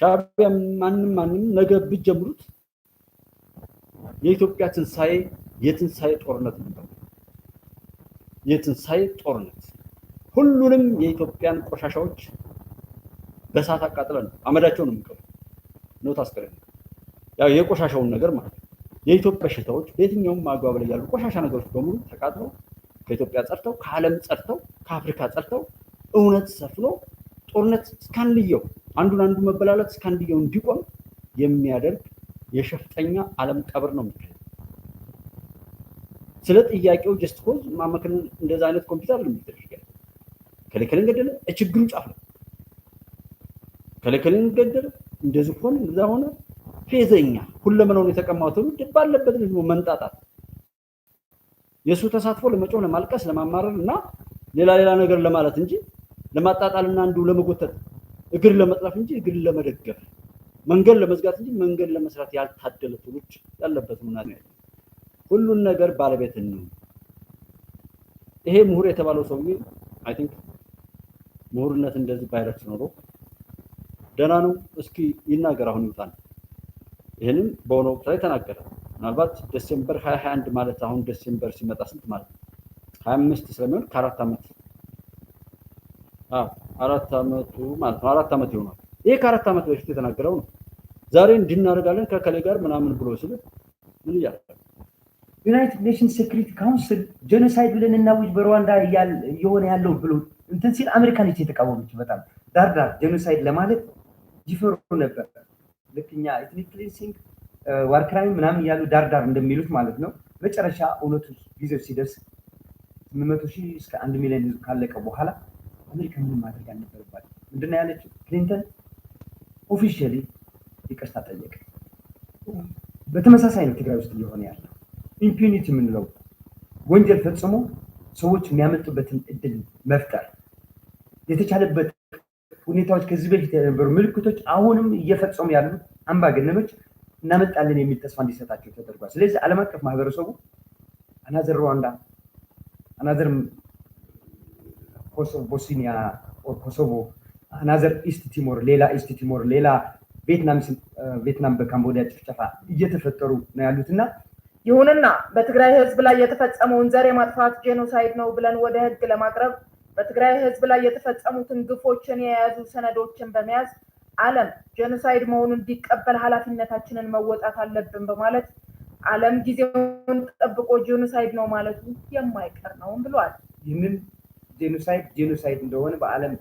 ሻዕቢያ ማንም ነገ ብትጀምሩት የኢትዮጵያ ትንሳኤ የትንሳኤ ጦርነት ነው። የትንሳኤ ጦርነት ሁሉንም የኢትዮጵያን ቆሻሻዎች በሳት አቃጥለን አመዳቸውን እንቀበል ነው ታስከረን ያው የቆሻሻውን ነገር ማለት የኢትዮጵያ በሽታዎች በየትኛውም አግባብ ላይ ያሉ ቆሻሻ ነገሮች በሙሉ ተቃጥለው ከኢትዮጵያ ጸድተው ከዓለም ጸድተው ከአፍሪካ ጸድተው እውነት ሰፍኖ ጦርነት እስካንልየው አንዱን አንዱ መበላላት እስካንልየው እንዲቆም የሚያደርግ የሸፍጠኛ ዓለም ቀብር ነው የሚካሄድ። ስለ ጥያቄው ጀስት ኮዝ ማመከን እንደዛ አይነት ኮምፒውተር ለሚደረግ ከለከለን ገደለ እችግሩ ጫፍ ነው። ከለከለን ገደለ እንደዚህ ሆነ እንደዛ ሆነ ፌዘኛ ሁለመናውን የተቀማው ትውልድ ባለበት ነው መንጣጣት የሱ ተሳትፎ ለመጮህ ለማልቀስ ለማማረር እና ሌላ ነገር ለማለት እንጂ ለማጣጣልና አንዱ ለመጎተት እግር ለመጥለፍ እንጂ እግር ለመደገፍ መንገድ ለመዝጋት እንጂ መንገድ ለመስራት ያልታደለ ትውልድ ያለበት ነው። ሁሉን ነገር ባለቤት ነው። ይሄ ምሁር የተባለው ሰውዬ አይ ቲንክ ምሁርነት እንደዚህ ባይረክስ ኖሮ ደህና ነው። እስኪ ይናገር አሁን ይውጣል። ይሄንን በሆነ ወቅት ላይ ተናገረ። ምናልባት ዲሴምበር 2021 ማለት አሁን ዲሴምበር ሲመጣ ስንት ማለት 25 ስለሚሆን ከአራት ዓመት አራት ዓመቱ ማለት ነው። አራት ዓመት ይሆናል። ይሄ ከአራት ዓመት በፊት የተናገረው ነው። ዛሬ እንድናደርጋለን ከከሌ ጋር ምናምን ብሎ ሲል ምን ይያል ዩናይትድ ኔሽንስ ሴኩሪቲ ካውንስል ጄኖሳይድ ብለን እናውጅ በሩዋንዳ የሆነ ያለው ብሎ እንትን ሲል አሜሪካኖች የተቃወሙት በጣም ዳርዳር ጄኖሳይድ ለማለት ይፈሩ ነበር። ልክኛ ኤትኒክ ክሊንሲንግ ዋር ክራይም ምናምን ያሉ ዳርዳር እንደሚሉት ማለት ነው። መጨረሻ እውነቱ ጊዜው ሲደርስ 800,000 እስከ 1 ሚሊዮን ህዝብ ካለቀ በኋላ አሜሪካ ምንም ማድረግ አልነበረባት። ምንድነው ያለችው? ክሊንተን ኦፊሻሊ ይቅርታ ጠየቀ። በተመሳሳይ ነው ትግራይ ውስጥ እየሆነ ያለው ኢምፒዩኒቲ የምንለው ወንጀል ፈጽሞ ሰዎች የሚያመጡበትን እድል መፍጠር የተቻለበት ሁኔታዎች ከዚህ በፊት የነበሩ ምልክቶች አሁንም እየፈጸሙ ያሉ አምባገነኖች እናመጣለን የሚል ተስፋ እንዲሰጣቸው ተደርጓል። ስለዚህ ዓለም አቀፍ ማህበረሰቡ አናዘር ሩዋንዳ አናዘር ኮሶቮ ቦስኒያ ኦር ኮሶቮ አናዘር ኢስት ቲሞር ሌላ ኢስት ቲሞር ሌላ ቪየትናም በካምቦዲያ ጭፍጨፋ እየተፈጠሩ ነው ያሉትና ይሁንና በትግራይ ህዝብ ላይ የተፈጸመውን ዘር የማጥፋት ጄኖሳይድ ነው ብለን ወደ ህግ ለማቅረብ በትግራይ ህዝብ ላይ የተፈጸሙትን ግፎችን የያዙ ሰነዶችን በመያዝ ዓለም ጄኖሳይድ መሆኑን እንዲቀበል ኃላፊነታችንን መወጣት አለብን በማለት ዓለም ጊዜውን ጠብቆ ጄኖሳይድ ነው ማለቱ የማይቀር ነው ብሏል። ይህንን ጄኖሳይድ እንደሆነ በዓለም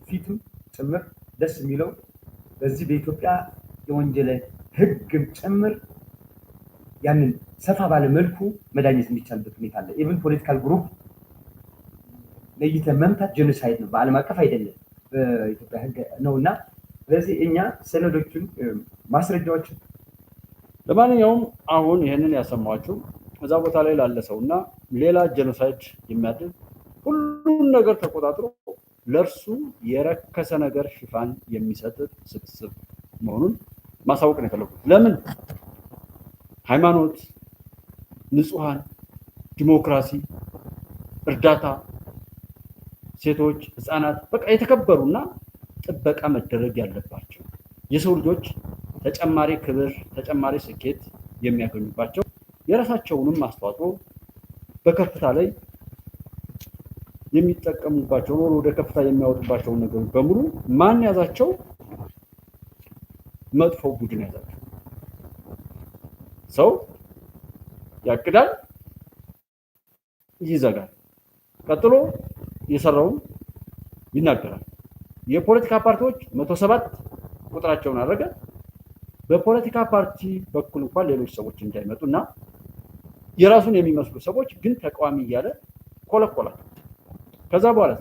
ፊትም ጭምር ደስ የሚለው በዚህ በኢትዮጵያ የወንጀል ህግም ጭምር ያንን ሰፋ ባለ መልኩ መዳኘት የሚቻልበት ሁኔታ አለ። ኢቭን ፖለቲካል ግሩፕ ለይተ መምታት ጄኖሳይድ ነው፣ በዓለም አቀፍ አይደለም በኢትዮጵያ ህግ ነውና ስለዚህ እኛ ሰነዶችን ማስረጃዎችን ለማንኛውም አሁን ይሄንን ያሰማችሁ እዛ ቦታ ላይ ላለ ሰውና ሌላ ጄኖሳይድ የሚያድርግ ሁሉን ነገር ተቆጣጥሮ ለርሱ የረከሰ ነገር ሽፋን የሚሰጥ ስብስብ መሆኑን ማሳወቅ ነው የፈለኩት። ለምን ሃይማኖት፣ ንጹሃን፣ ዲሞክራሲ፣ እርዳታ፣ ሴቶች፣ ህፃናት በቃ የተከበሩና ጥበቃ መደረግ ያለባቸው የሰው ልጆች ተጨማሪ ክብር ተጨማሪ ስኬት የሚያገኙባቸው የራሳቸውንም አስተዋጽኦ በከፍታ ላይ የሚጠቀሙባቸው ወደ ከፍታ የሚያወጡባቸው ነገሮች በሙሉ ማን ያዛቸው? መጥፎ ቡድን ያዛቸው። ሰው ያቅዳል፣ ይዘጋል፣ ቀጥሎ የሰራውን ይናገራል። የፖለቲካ ፓርቲዎች 107 ቁጥራቸውን አደረገ። በፖለቲካ ፓርቲ በኩል እንኳን ሌሎች ሰዎች እንዳይመጡና የራሱን የሚመስሉ ሰዎች ግን ተቃዋሚ እያለ ኮለኮላቸው። ከዛ በኋላ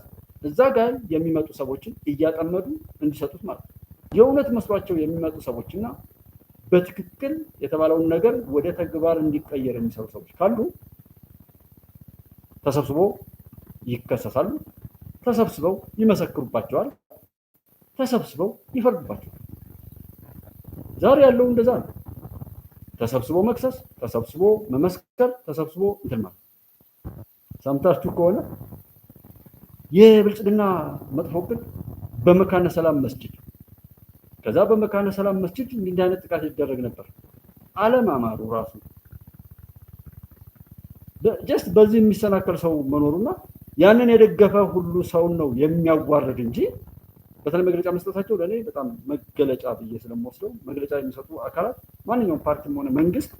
እዛ ጋር የሚመጡ ሰዎችን እያጠመዱ እንዲሰጡት ማለት ነው። የእውነት መስሏቸው የሚመጡ ሰዎችና በትክክል የተባለውን ነገር ወደ ተግባር እንዲቀየር የሚሰሩ ሰዎች ካሉ ተሰብስበው ይከሰሳሉ፣ ተሰብስበው ይመሰክሩባቸዋል፣ ተሰብስበው ይፈርዱባቸዋል። ዛሬ ያለው እንደዛ ነው። ተሰብስቦ መክሰስ፣ ተሰብስቦ መመስከር፣ ተሰብስቦ እንትን ማለት። ሰምታችሁ ከሆነ የብልጽግና መጥፎ ግን በመካነ ሰላም መስጂድ ከዛ በመካነ ሰላም መስጂድ እንዲህ አይነት ጥቃት ይደረግ ነበር። አለማማሩ ራሱ ጀስት በዚህ የሚሰናከል ሰው መኖሩና ያንን የደገፈ ሁሉ ሰው ነው የሚያዋርድ እንጂ በተለይ መግለጫ መስጠታቸው ለኔ በጣም መገለጫ ብዬ ስለምወስደው መግለጫ የሚሰጡ አካላት ማንኛውም ፓርቲም ሆነ መንግስት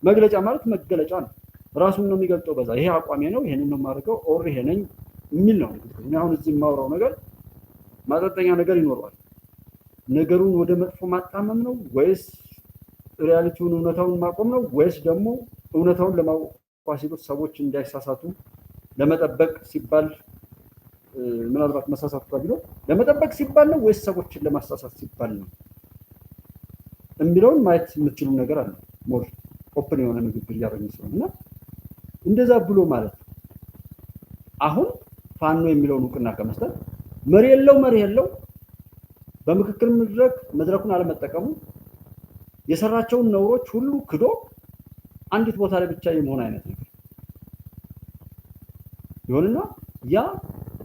መግለጫ ማለት መገለጫ ነው። ራሱን ነው የሚገልጠው። በዛ ይሄ አቋሜ ነው ይሄንን ነው የማደርገው ኦር ይሄ ነኝ የሚል ነው። እኔ አሁን እዚህ የማወራው ነገር ማጠጠኛ ነገር ይኖረዋል። ነገሩን ወደ መጥፎ ማጣመም ነው ወይስ ሪያሊቲውን እውነታውን ማቆም ነው ወይስ ደግሞ እውነታውን ለማቋሲሉት ሰዎች እንዳይሳሳቱ ለመጠበቅ ሲባል ምናልባት መሳሳቱ ካቢሎ ለመጠበቅ ሲባል ነው ወይስ ሰዎችን ለማሳሳት ሲባል ነው የሚለውን ማየት የምትችሉ ነገር አለ። ሞር ኦፕን የሆነ ንግግር እያደረግን ስለሆነ እንደዛ ብሎ ማለት አሁን ፋኖ የሚለውን እውቅና ከመስጠት መሪ የለው በምክክር መድረኩን አለመጠቀሙ የሰራቸውን ነውሮች ሁሉ ክዶ አንዲት ቦታ ላይ ብቻ የመሆን አይነት ነገር ይሆንና ያ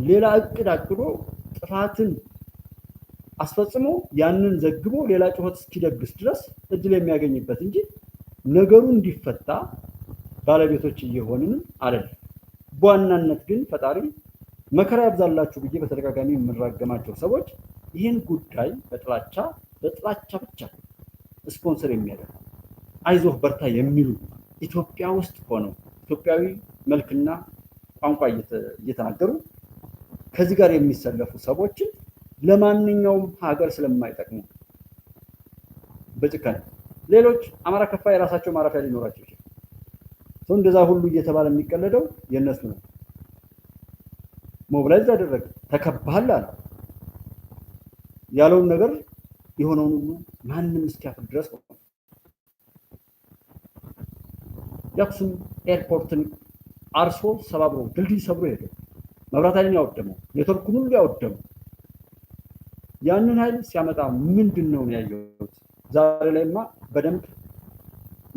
ሌላ እቅድ አቅዶ ጥፋትን አስፈጽሞ ያንን ዘግቦ ሌላ ጩኸት እስኪደግስ ድረስ እድል የሚያገኝበት እንጂ ነገሩ እንዲፈታ ባለቤቶች እየሆንን አይደለም። በዋናነት ግን ፈጣሪ መከራ ያብዛላችሁ ብዬ በተደጋጋሚ የምንራገማቸው ሰዎች ይህን ጉዳይ በጥላቻ ብቻ ስፖንሰር የሚያደርጉ አይዞህ በርታ የሚሉ ኢትዮጵያ ውስጥ ሆነው ኢትዮጵያዊ መልክና ቋንቋ እየተናገሩ ከዚህ ጋር የሚሰለፉ ሰዎችን ለማንኛውም ሀገር ስለማይጠቅሙ በጭካኔ ሌሎች አማራ ከፋ የራሳቸው ማረፊያ ሊኖራቸው ይችላል። ሰው እንደዛ ሁሉ እየተባለ የሚቀለደው የነሱ ነው። ሞብላይዝ አደረገ ተከባሃል አለ ያለውን ነገር የሆነውን ሁሉ ማንም እስኪያፍር ድረስ የአክሱም ኤርፖርትን አርሶ ሰባብሮ ድልድይ ሰብሮ ሄደ። መብራት ኃይልን ያወደመው ኔትወርኩን ሁሉ ያወደመው ያንን ኃይል ሲያመጣ ምንድን ነው ያየሁት? ዛሬ ላይማ በደንብ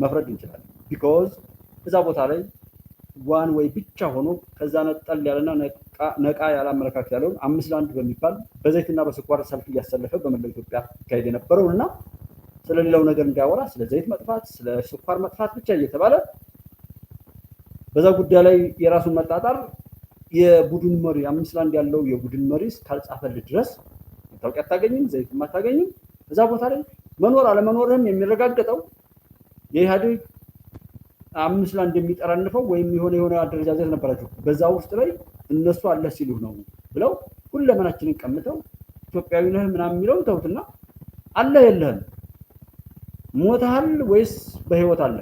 መፍረድ እንችላለን። ቢኮዝ እዛ ቦታ ላይ ዋን ወይ ብቻ ሆኖ ከዛ ነጠል ያለና ነቃ ያለ አመለካከት ያለውን 5-1 በሚባል በዘይትና በስኳር ሰልፍ እያሰለፈ በመላው ኢትዮጵያ ይካሄድ የነበረው እና ስለሌላው ነገር እንዳያወራ ስለ ዘይት መጥፋት ስለ ስኳር መጥፋት ብቻ እየተባለ በዛ ጉዳይ ላይ የራሱን መጣጣር የቡድን መሪ 5-1 ያለው የቡድን መሪ ካልጻፈልህ ድረስ መታወቂያ አታገኝም፣ ዘይትም አታገኝም። እዛ ቦታ ላይ መኖር አለመኖርህም የሚረጋገጠው የኢህአዴግ 5-1 የሚጠራንፈው ወይም የሆነ አደረጃጀት ነበራቸው። በዛ ውስጥ ላይ እነሱ አለ ሲሉ ነው ብለው ሁለመናችንን ቀምተው ኢትዮጵያዊ ነህ ምናምን የሚለውን ተውትና አለ የለህም ሞተሃል ወይስ በህይወት አለ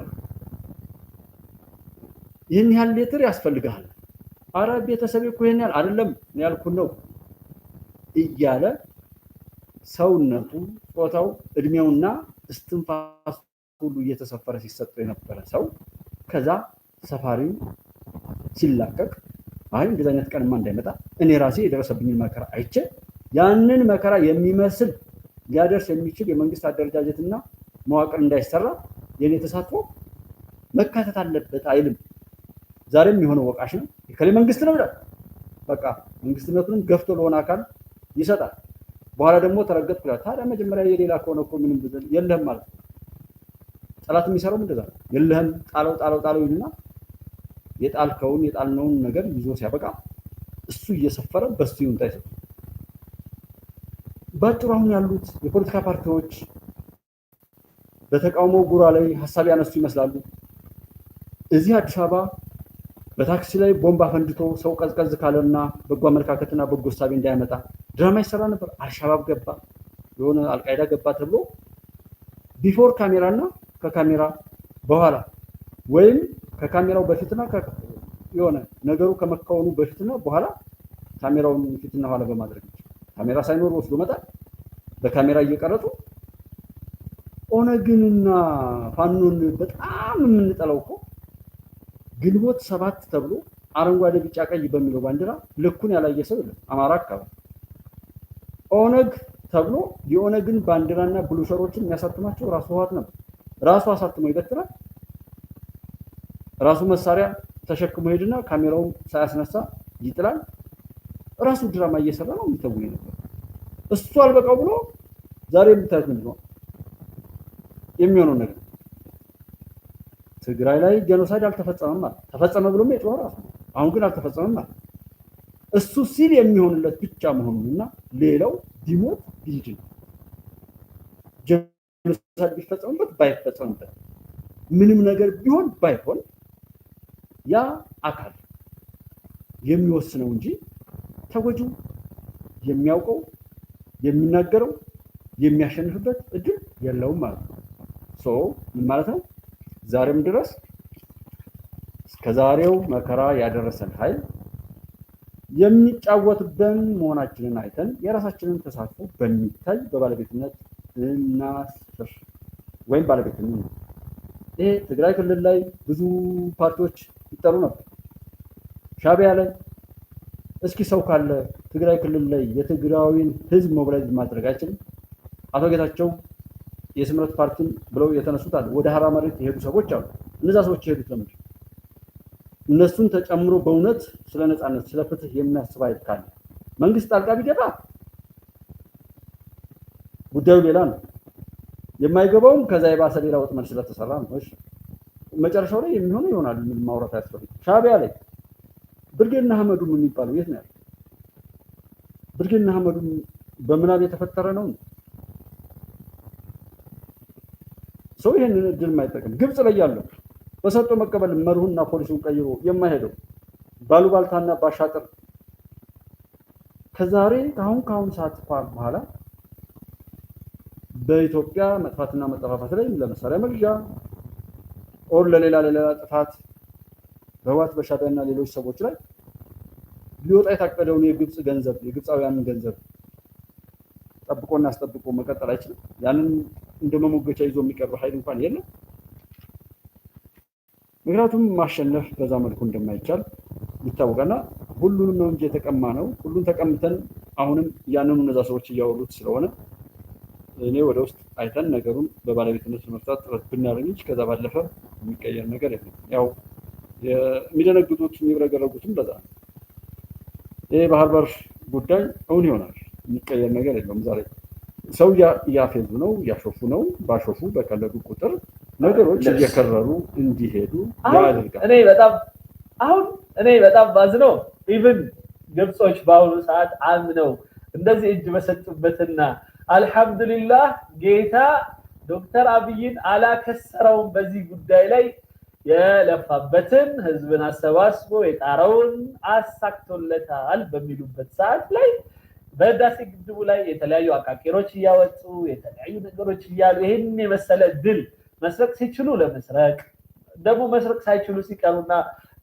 ይህን ያህል ሌትር ያስፈልጋል። አረ ቤተሰብ እኮ ይሄን ያህል አይደለም ያልኩን ነው እያለ ሰውነቱ ጾታው እድሜውና እስትንፋስ ሁሉ እየተሰፈረ ሲሰጠው የነበረ ሰው ከዛ ሰፋሪው ሲላቀቅ አይ እንደዚህ አይነት ቀንማ እንዳይመጣ እኔ ራሴ የደረሰብኝ መከራ አይቼ ያንን መከራ የሚመስል ሊያደርስ የሚችል የመንግስት አደረጃጀትና መዋቅር እንዳይሰራ የኔ ተሳትፎ መካተት አለበት አይልም። ዛሬም የሆነ ወቃሽ ነው ከሌ መንግስት ነው ይላል። በቃ መንግስትነቱንም ገፍቶ ለሆነ አካል ይሰጣል። በኋላ ደግሞ ተረገጥኩ ይላል። ታዲያ መጀመሪያ የሌላ ከሆነ እኮ ምንም ብዘል የለህም ማለት ነው። ጠላት የሚሰራው እንደዛ ነው። የለህም ጣለው ይልና የጣልነውን ነገር ይዞ ሲያበቃ እሱ እየሰፈረ በሱ ይሁንታ ይሰጣል። ባጭሩ አሁን ያሉት የፖለቲካ ፓርቲዎች በተቃውሞ ጉራ ላይ ሐሳብ ያነሱ ይመስላሉ። እዚህ አዲስ አበባ በታክሲ ላይ ቦምብ አፈንድቶ ሰው ቀዝቀዝ ካለና በጎ አመለካከትና በጎ ሐሳብ እንዳይመጣ ድራማ ይሰራ ነበር። አልሻባብ ገባ የሆነ አልቃይዳ ገባ ተብሎ ቢፎር ካሜራና ከካሜራ በኋላ ወይም ከካሜራው በፊትና የሆነ ነገሩ ከመከወኑ በፊትና በኋላ ካሜራውን ፊትና ኋላ በማድረግ ካሜራ ሳይኖር ወስዶ መጣል በካሜራ እየቀረጡ ኦነግንና ፋኖን በጣም የምንጠላው እኮ ግንቦት 7 ተብሎ አረንጓዴ ቢጫ ቀይ በሚለው ባንዲራ ልኩን ያላየ ሰው የለም አማራ አካባቢ። ኦነግ ተብሎ የኦነግን ባንዲራና ብሉሸሮችን የሚያሳትማቸው ራሱ ህወሓት ነበር። ራሱ አሳትሞ ይበትናል። ራሱ መሳሪያ ተሸክሞ ሄድና ካሜራውን ሳያስነሳ ይጥላል። ራሱ ድራማ እየሰራ ነው የሚተውኝ ነበር። እሱ አልበቃው ብሎ ዛሬ የምታዩት ምንድን ነው የሚሆነው ነገር? ትግራይ ላይ ጄኖሳይድ አልተፈጸመም ማለት ተፈጸመ ብሎም የጮኸ ራሱ ነው። አሁን ግን አልተፈጸመም ማለት እሱ ሲል የሚሆንለት ብቻ መሆኑንና ሌላው ቢሞት ቢድን ጄኖሳይድ ቢፈጸምበት ባይፈጸምበት ምንም ነገር ቢሆን ባይሆን ያ አካል የሚወስነው እንጂ ተጎጂው የሚያውቀው የሚናገረው የሚያሸንፍበት እድል የለውም ማለት ነው። ምን ማለት ነው? ዛሬም ድረስ እስከዛሬው መከራ ያደረሰን ኃይል የሚጫወትብን መሆናችንን አይተን የራሳችንን ተሳትፎ በሚታይ በባለቤትነት እናስፍር ወይም ባለቤትነት ነው። ይሄ ትግራይ ክልል ላይ ብዙ ፓርቲዎች ይጠሩ ነበር። ሻዕቢያ ላይ እስኪ ሰው ካለ ትግራይ ክልል ላይ የትግራዊን ህዝብ ሞቢላይዝ ማድረግ አይችልም? አቶ ጌታቸው የስምረት ፓርቲን ብለው የተነሱት አሉ። ወደ ሀራ መሬት የሄዱ ሰዎች አሉ። እነዛ ሰዎች የሄዱት ለምንድን ነው? እነሱን ተጨምሮ በእውነት ስለ ነፃነት ስለ ፍትህ የሚያስብ ኃይል ካለ መንግስት ጣልቃ ቢገባ ጉዳዩ ሌላ ነው። የማይገባውም ከዛ የባሰ ሌላ ወጥመድ ስለተሰራ ነው። እሺ መጨረሻው ላይ የሚሆነው ይሆናል። ምን ማውራት አያስፈልግም። ሻዕቢያ ላይ ብርጌድና አህመዱ የሚባለው የት ነው ያለው? ብርጌድና አህመዱ በምናብ የተፈጠረ ነው። ሰው ይሄንን እድል የማይጠቅም ግብጽ ላይ ያለው በሰጥቶ መቀበል መርሁና ፖሊሲውን ቀይሮ የማይሄደው ባሉባልታና ባሻጥር ከዛሬ ከአሁን ሰዓት በኋላ በኢትዮጵያ መጥፋትና መጠፋፋት ላይ ለመሳሪያ መግዣ ኦር ለሌላ ጥፋት በህወሓት በሻዕቢያና ሌሎች ሰዎች ላይ ሊወጣ የታቀደውን የግብጽ ገንዘብ የግብፃውያንን ገንዘብ ጠብቆና አስጠብቆ መቀጠል አይችልም። ያንን እንደ መሞገቻ ይዞ የሚቀርብ ኃይል እንኳን የለም። ምክንያቱም ማሸነፍ በዛ መልኩ እንደማይቻል ይታወቃልና ሁሉንም ነው እንጂ የተቀማ ነው። ሁሉን ተቀምተን አሁንም ያንኑ እነዛ ሰዎች እያወሩት ስለሆነ እኔ ወደ ውስጥ አይተን ነገሩን በባለቤትነት ለመፍታት ጥረት ብናደርግ እንጂ ከዛ ባለፈ የሚቀየር ነገር የለም። ያው የሚደነግጡት የሚብረገረጉትም በዛ ነው። ይሄ ባህር በር ጉዳይ እውን ይሆናል። የሚቀየር ነገር የለውም። ዛሬ ሰው እያፌዙ ነው፣ እያሾፉ ነው። ባሾፉ በቀለዱ ቁጥር ነገሮች እየከረሩ እንዲሄዱ ያደርጋል። እኔ በጣም ባዝነው ኢቭን ግብጾች በአሁኑ ሰዓት አምነው እንደዚህ እጅ በሰጡበትና አልሐምዱሊላህ ጌታ ዶክተር አብይን አላከሰረውም በዚህ ጉዳይ ላይ የለፋበትን ህዝብን አሰባስቦ የጣረውን አሳክቶለታል በሚሉበት ሰዓት ላይ በህዳሴ ግድቡ ላይ የተለያዩ አቃቂሮች እያወጡ የተለያዩ ነገሮች እያሉ ይህን የመሰለ ድል መስረቅ ሲችሉ ለመስረቅ ደግሞ መስረቅ ሳይችሉ ሲቀሩና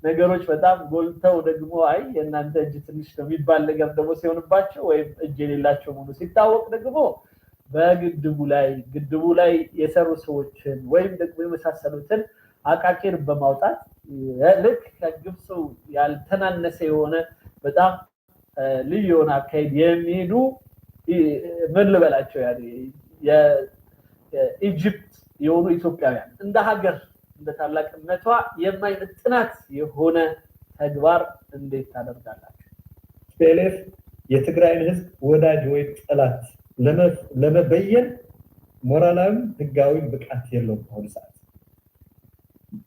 ነገሮች በጣም ጎልተው ደግሞ አይ የእናንተ እጅ ትንሽ ነው የሚባል ነገር ደግሞ ሲሆንባቸው ወይም እጅ የሌላቸው መሆኑ ሲታወቅ ደግሞ ግድቡ ላይ የሰሩ ሰዎችን ወይም ደግሞ የመሳሰሉትን አቃቂር በማውጣት ልክ ከግብፁ ያልተናነሰ የሆነ በጣም ልዩ የሆነ አካሄድ የሚሄዱ ምን ልበላቸው የኢጅፕት የሆኑ ኢትዮጵያውያን እንደ ሀገር እንደ ታላቅነቷ የማይመጥናት የሆነ ተግባር እንዴት ታደርጋላችሁ? ፒኤልኤፍ የትግራይን ህዝብ ወዳጅ ወይ ጠላት ለመበየን ሞራላዊም ህጋዊም ብቃት የለውም። በአሁኑ ሰዓት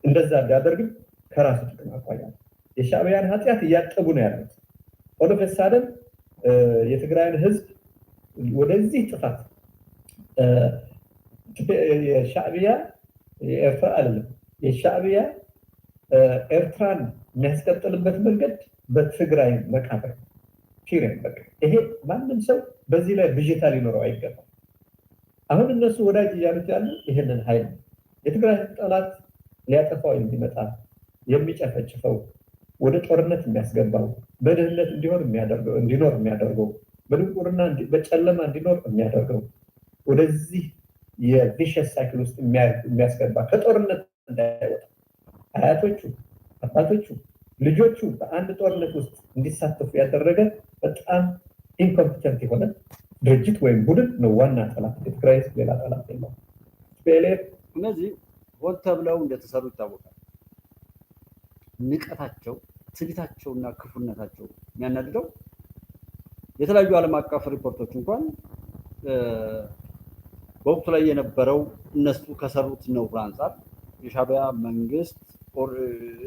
እንደዛ ቢያደርግም ከራሱ ጥቅም አኳያ የሻዕቢያን ኃጢአት እያጠቡ ነው ያሉት። ኦሎፈሳደን የትግራይን ህዝብ ወደዚህ ጥፋት የሻዕቢያ የኤርትራ አይደለም የሻዕቢያ ኤርትራን የሚያስቀጥልበት መንገድ በትግራይ መቃብር ፒሪየድ በቃ ይሄ ማንም ሰው በዚህ ላይ ብዥታ ሊኖረው አይገባም። አሁን እነሱ ወዳጅ እያሉት ያሉ ይሄንን ኃይል የትግራይ ጠላት ሊያጠፋው የሚመጣ የሚጨፈጭፈው ወደ ጦርነት የሚያስገባው በድህነት እንዲኖር የሚያደርገው በድንቁርና በጨለማ እንዲኖር የሚያደርገው ወደዚህ የቪሸስ ሳይክል ውስጥ የሚያስገባ ከጦርነት እንዳይወጣ አያቶቹ አባቶቹ ልጆቹ በአንድ ጦርነት ውስጥ እንዲሳተፉ ያደረገ በጣም ኢንኮምፒተንት የሆነ ድርጅት ወይም ቡድን ነው ዋና ጠላት። የትግራይ ሌላ ጠላት የለውም። ፒኤልኤፍ እነዚህ ሆን ተብለው እንደተሰሩ ይታወቃል። ንቀታቸው፣ ትዕቢታቸውና ክፉነታቸው የሚያናድደው የተለያዩ ዓለም አቀፍ ሪፖርቶች እንኳን በወቅቱ ላይ የነበረው እነሱ ከሰሩት ነው አንፃር የሻዕቢያ መንግስት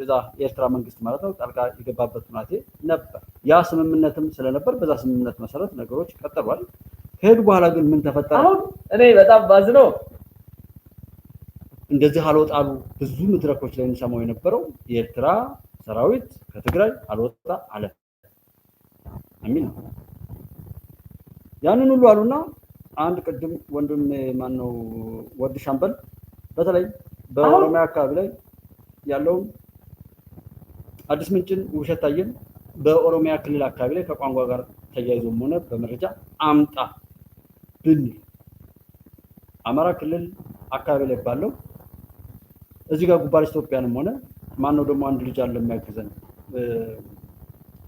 እዛ የኤርትራ መንግስት ማለት ነው ጣልቃ የገባበት ሁናቴ ነበር። ያ ስምምነትም ስለነበር በዛ ስምምነት መሰረት ነገሮች ቀጥሏል። ከሄዱ በኋላ ግን ምን ተፈጠረ? አሁን እኔ በጣም ባዝነው እንደዚህ አልወጣሉ ብዙ መድረኮች ላይ እንሰማው የነበረው የኤርትራ ሰራዊት ከትግራይ አልወጣ አለ አሚን። ያንን ሁሉ አሉና አንድ ቅድም ወንድም ማን ነው ወድ ሻምበል በተለይ በኦሮሚያ አካባቢ ላይ ያለውን አዲስ ምንጭን ውብሸት ታየን በኦሮሚያ ክልል አካባቢ ላይ ከቋንቋ ጋር ተያይዞም ሆነ በመረጃ አምጣ ብን አማራ ክልል አካባቢ ላይ ባለው እዚህ ጋር ጉባኤ ኢትዮጵያንም ሆነ ማን ነው ደግሞ አንድ ልጅ አለ የሚያግዘን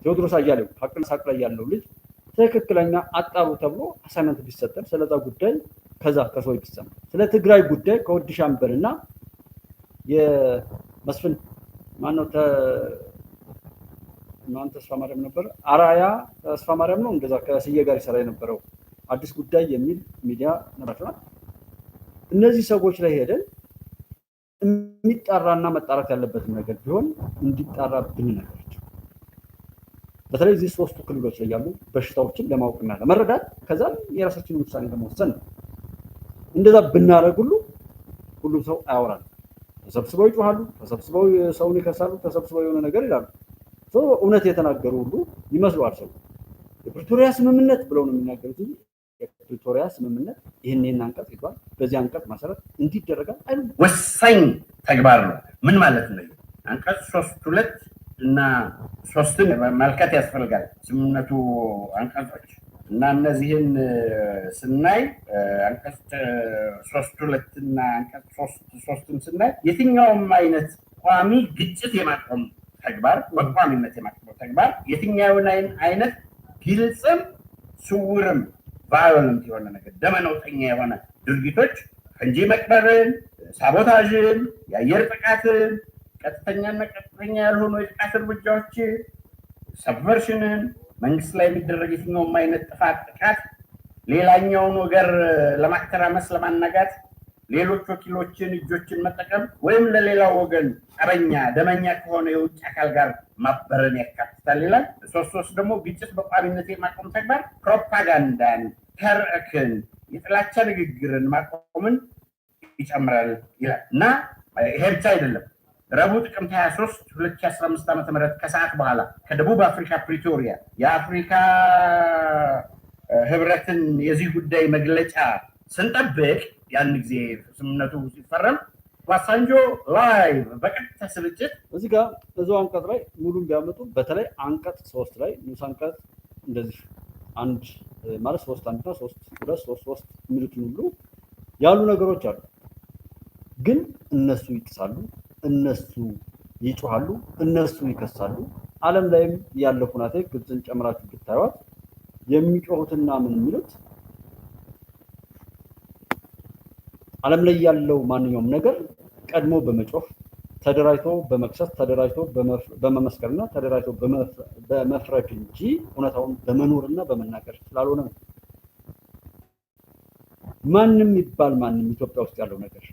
ቴዎድሮስ አያሌው ሀቅና ሳቅ ላይ ያለው ልጅ ትክክለኛ አጣሩ ተብሎ አሳይመንት ቢሰጠን ስለዛ ጉዳይ ከዛ ከሰው ይሰማ ስለ ትግራይ ጉዳይ ከወድ ሻምበልና የመስፍን ማን ነው ማን ተስፋ ማርያም ነበር አራያ ተስፋ ማርያም ነው እንደዛ ከስዬ ጋር ይሰራ የነበረው አዲስ ጉዳይ የሚል ሚዲያ ነበር። እነዚህ ሰዎች ላይ ሄደን የሚጣራና መጣራት ያለበት ነገር ቢሆን እንዲጣራ ብንነግራቸው በተለይ እዚህ ሶስቱ ክልሎች ላይ ያሉ በሽታዎችን ለማወቅና ለመረዳት ከዛም የራሳችንን ውሳኔ ለመወሰን እንደዛ ብናደርግ ሁሉም ሰው አያወራል። ተሰብስበው ይጮሃሉ፣ ተሰብስበው ሰውን ይከሳሉ፣ ተሰብስበው የሆነ ነገር ይላሉ። እውነት የተናገሩ ሁሉ ይመስሏል። ሰው የፕሪቶሪያ ስምምነት ብለው ነው የሚናገሩት እንጂ የፕሪቶሪያ ስምምነት ይህንን አንቀጽ ይዟል፣ በዚህ አንቀጽ መሰረት እንዲደረጋል አይደል? ወሳኝ ተግባር ነው። ምን ማለት ነው? አንቀጽ 3(2) እና 3ን መልከት ያስፈልጋል። ስምምነቱ አንቀጾች እና እነዚህን ስናይ አንቀጽ 3(2) እና አንቀጽ 3ን ስናይ የትኛውም አይነት ቋሚ ግጭት የማቆም ተግባር በቋሚነት የማቆም ተግባር የትኛውን አይነት ግልጽም ስውርም ቫዮለንት የሆነ ነገር ደመነውጠኛ የሆነ ድርጊቶች ፈንጂ መቅበርን፣ ሳቦታጅን፣ የአየር ጥቃትን፣ ቀጥተኛና ቀጥተኛ ያልሆኑ የጥቃት እርምጃዎችን፣ ሰብቨርሽንን፣ መንግስት ላይ የሚደረግ የትኛውም አይነት ጥቃት ሌላኛውን ወገር ለማተራመስ ለማናጋት ሌሎች ወኪሎችን እጆችን መጠቀም ወይም ለሌላው ወገን ጠበኛ ደመኛ ከሆነ የውጭ አካል ጋር ማበረን ያካትታል ይላል። 3 ደግሞ ግጭት በቋሚነት የማቆም ተግባር ፕሮፓጋንዳን፣ ተርዕክን፣ የጥላቻ ንግግርን ማቆምን ይጨምራል ይላል እና ይሄ ብቻ አይደለም። ረቡዕ ጥቅምት 23 2015 ዓ.ም ከሰዓት በኋላ ከደቡብ አፍሪካ ፕሪቶሪያ የአፍሪካ ህብረትን የዚህ ጉዳይ መግለጫ ስንጠብቅ ያን ጊዜ ስምምነቱ ሲፈረም ባሳንጆ ላይቭ በቀጥታ ስርጭት እዚህ ጋር እዛው አንቀጽ ላይ ሙሉን ቢያመጡ በተለይ አንቀጽ 3 ላይ ንዑስ አንቀጽ እንደዚህ አንድ ማለት 3(1) እና 3(2) 3(3) የሚሉትን ሁሉ ያሉ ነገሮች አሉ። ግን እነሱ ይጥሳሉ፣ እነሱ ይጮሃሉ፣ እነሱ ይከሳሉ። ዓለም ላይም ያለው ሁናቴ ግብፅን ጨምራችሁ ብታዩት የሚጮሁትና ምን የሚሉት ዓለም ላይ ያለው ማንኛውም ነገር ቀድሞ በመጮህ ተደራጅቶ በመክሰስ ተደራጅቶ በመመስከርና ተደራጅቶ በመፍረድ እንጂ እውነታውን በመኖርና በመናገር ስላልሆነ ነው። ማንም ይባል ማንም ኢትዮጵያ ውስጥ ያለው ነገር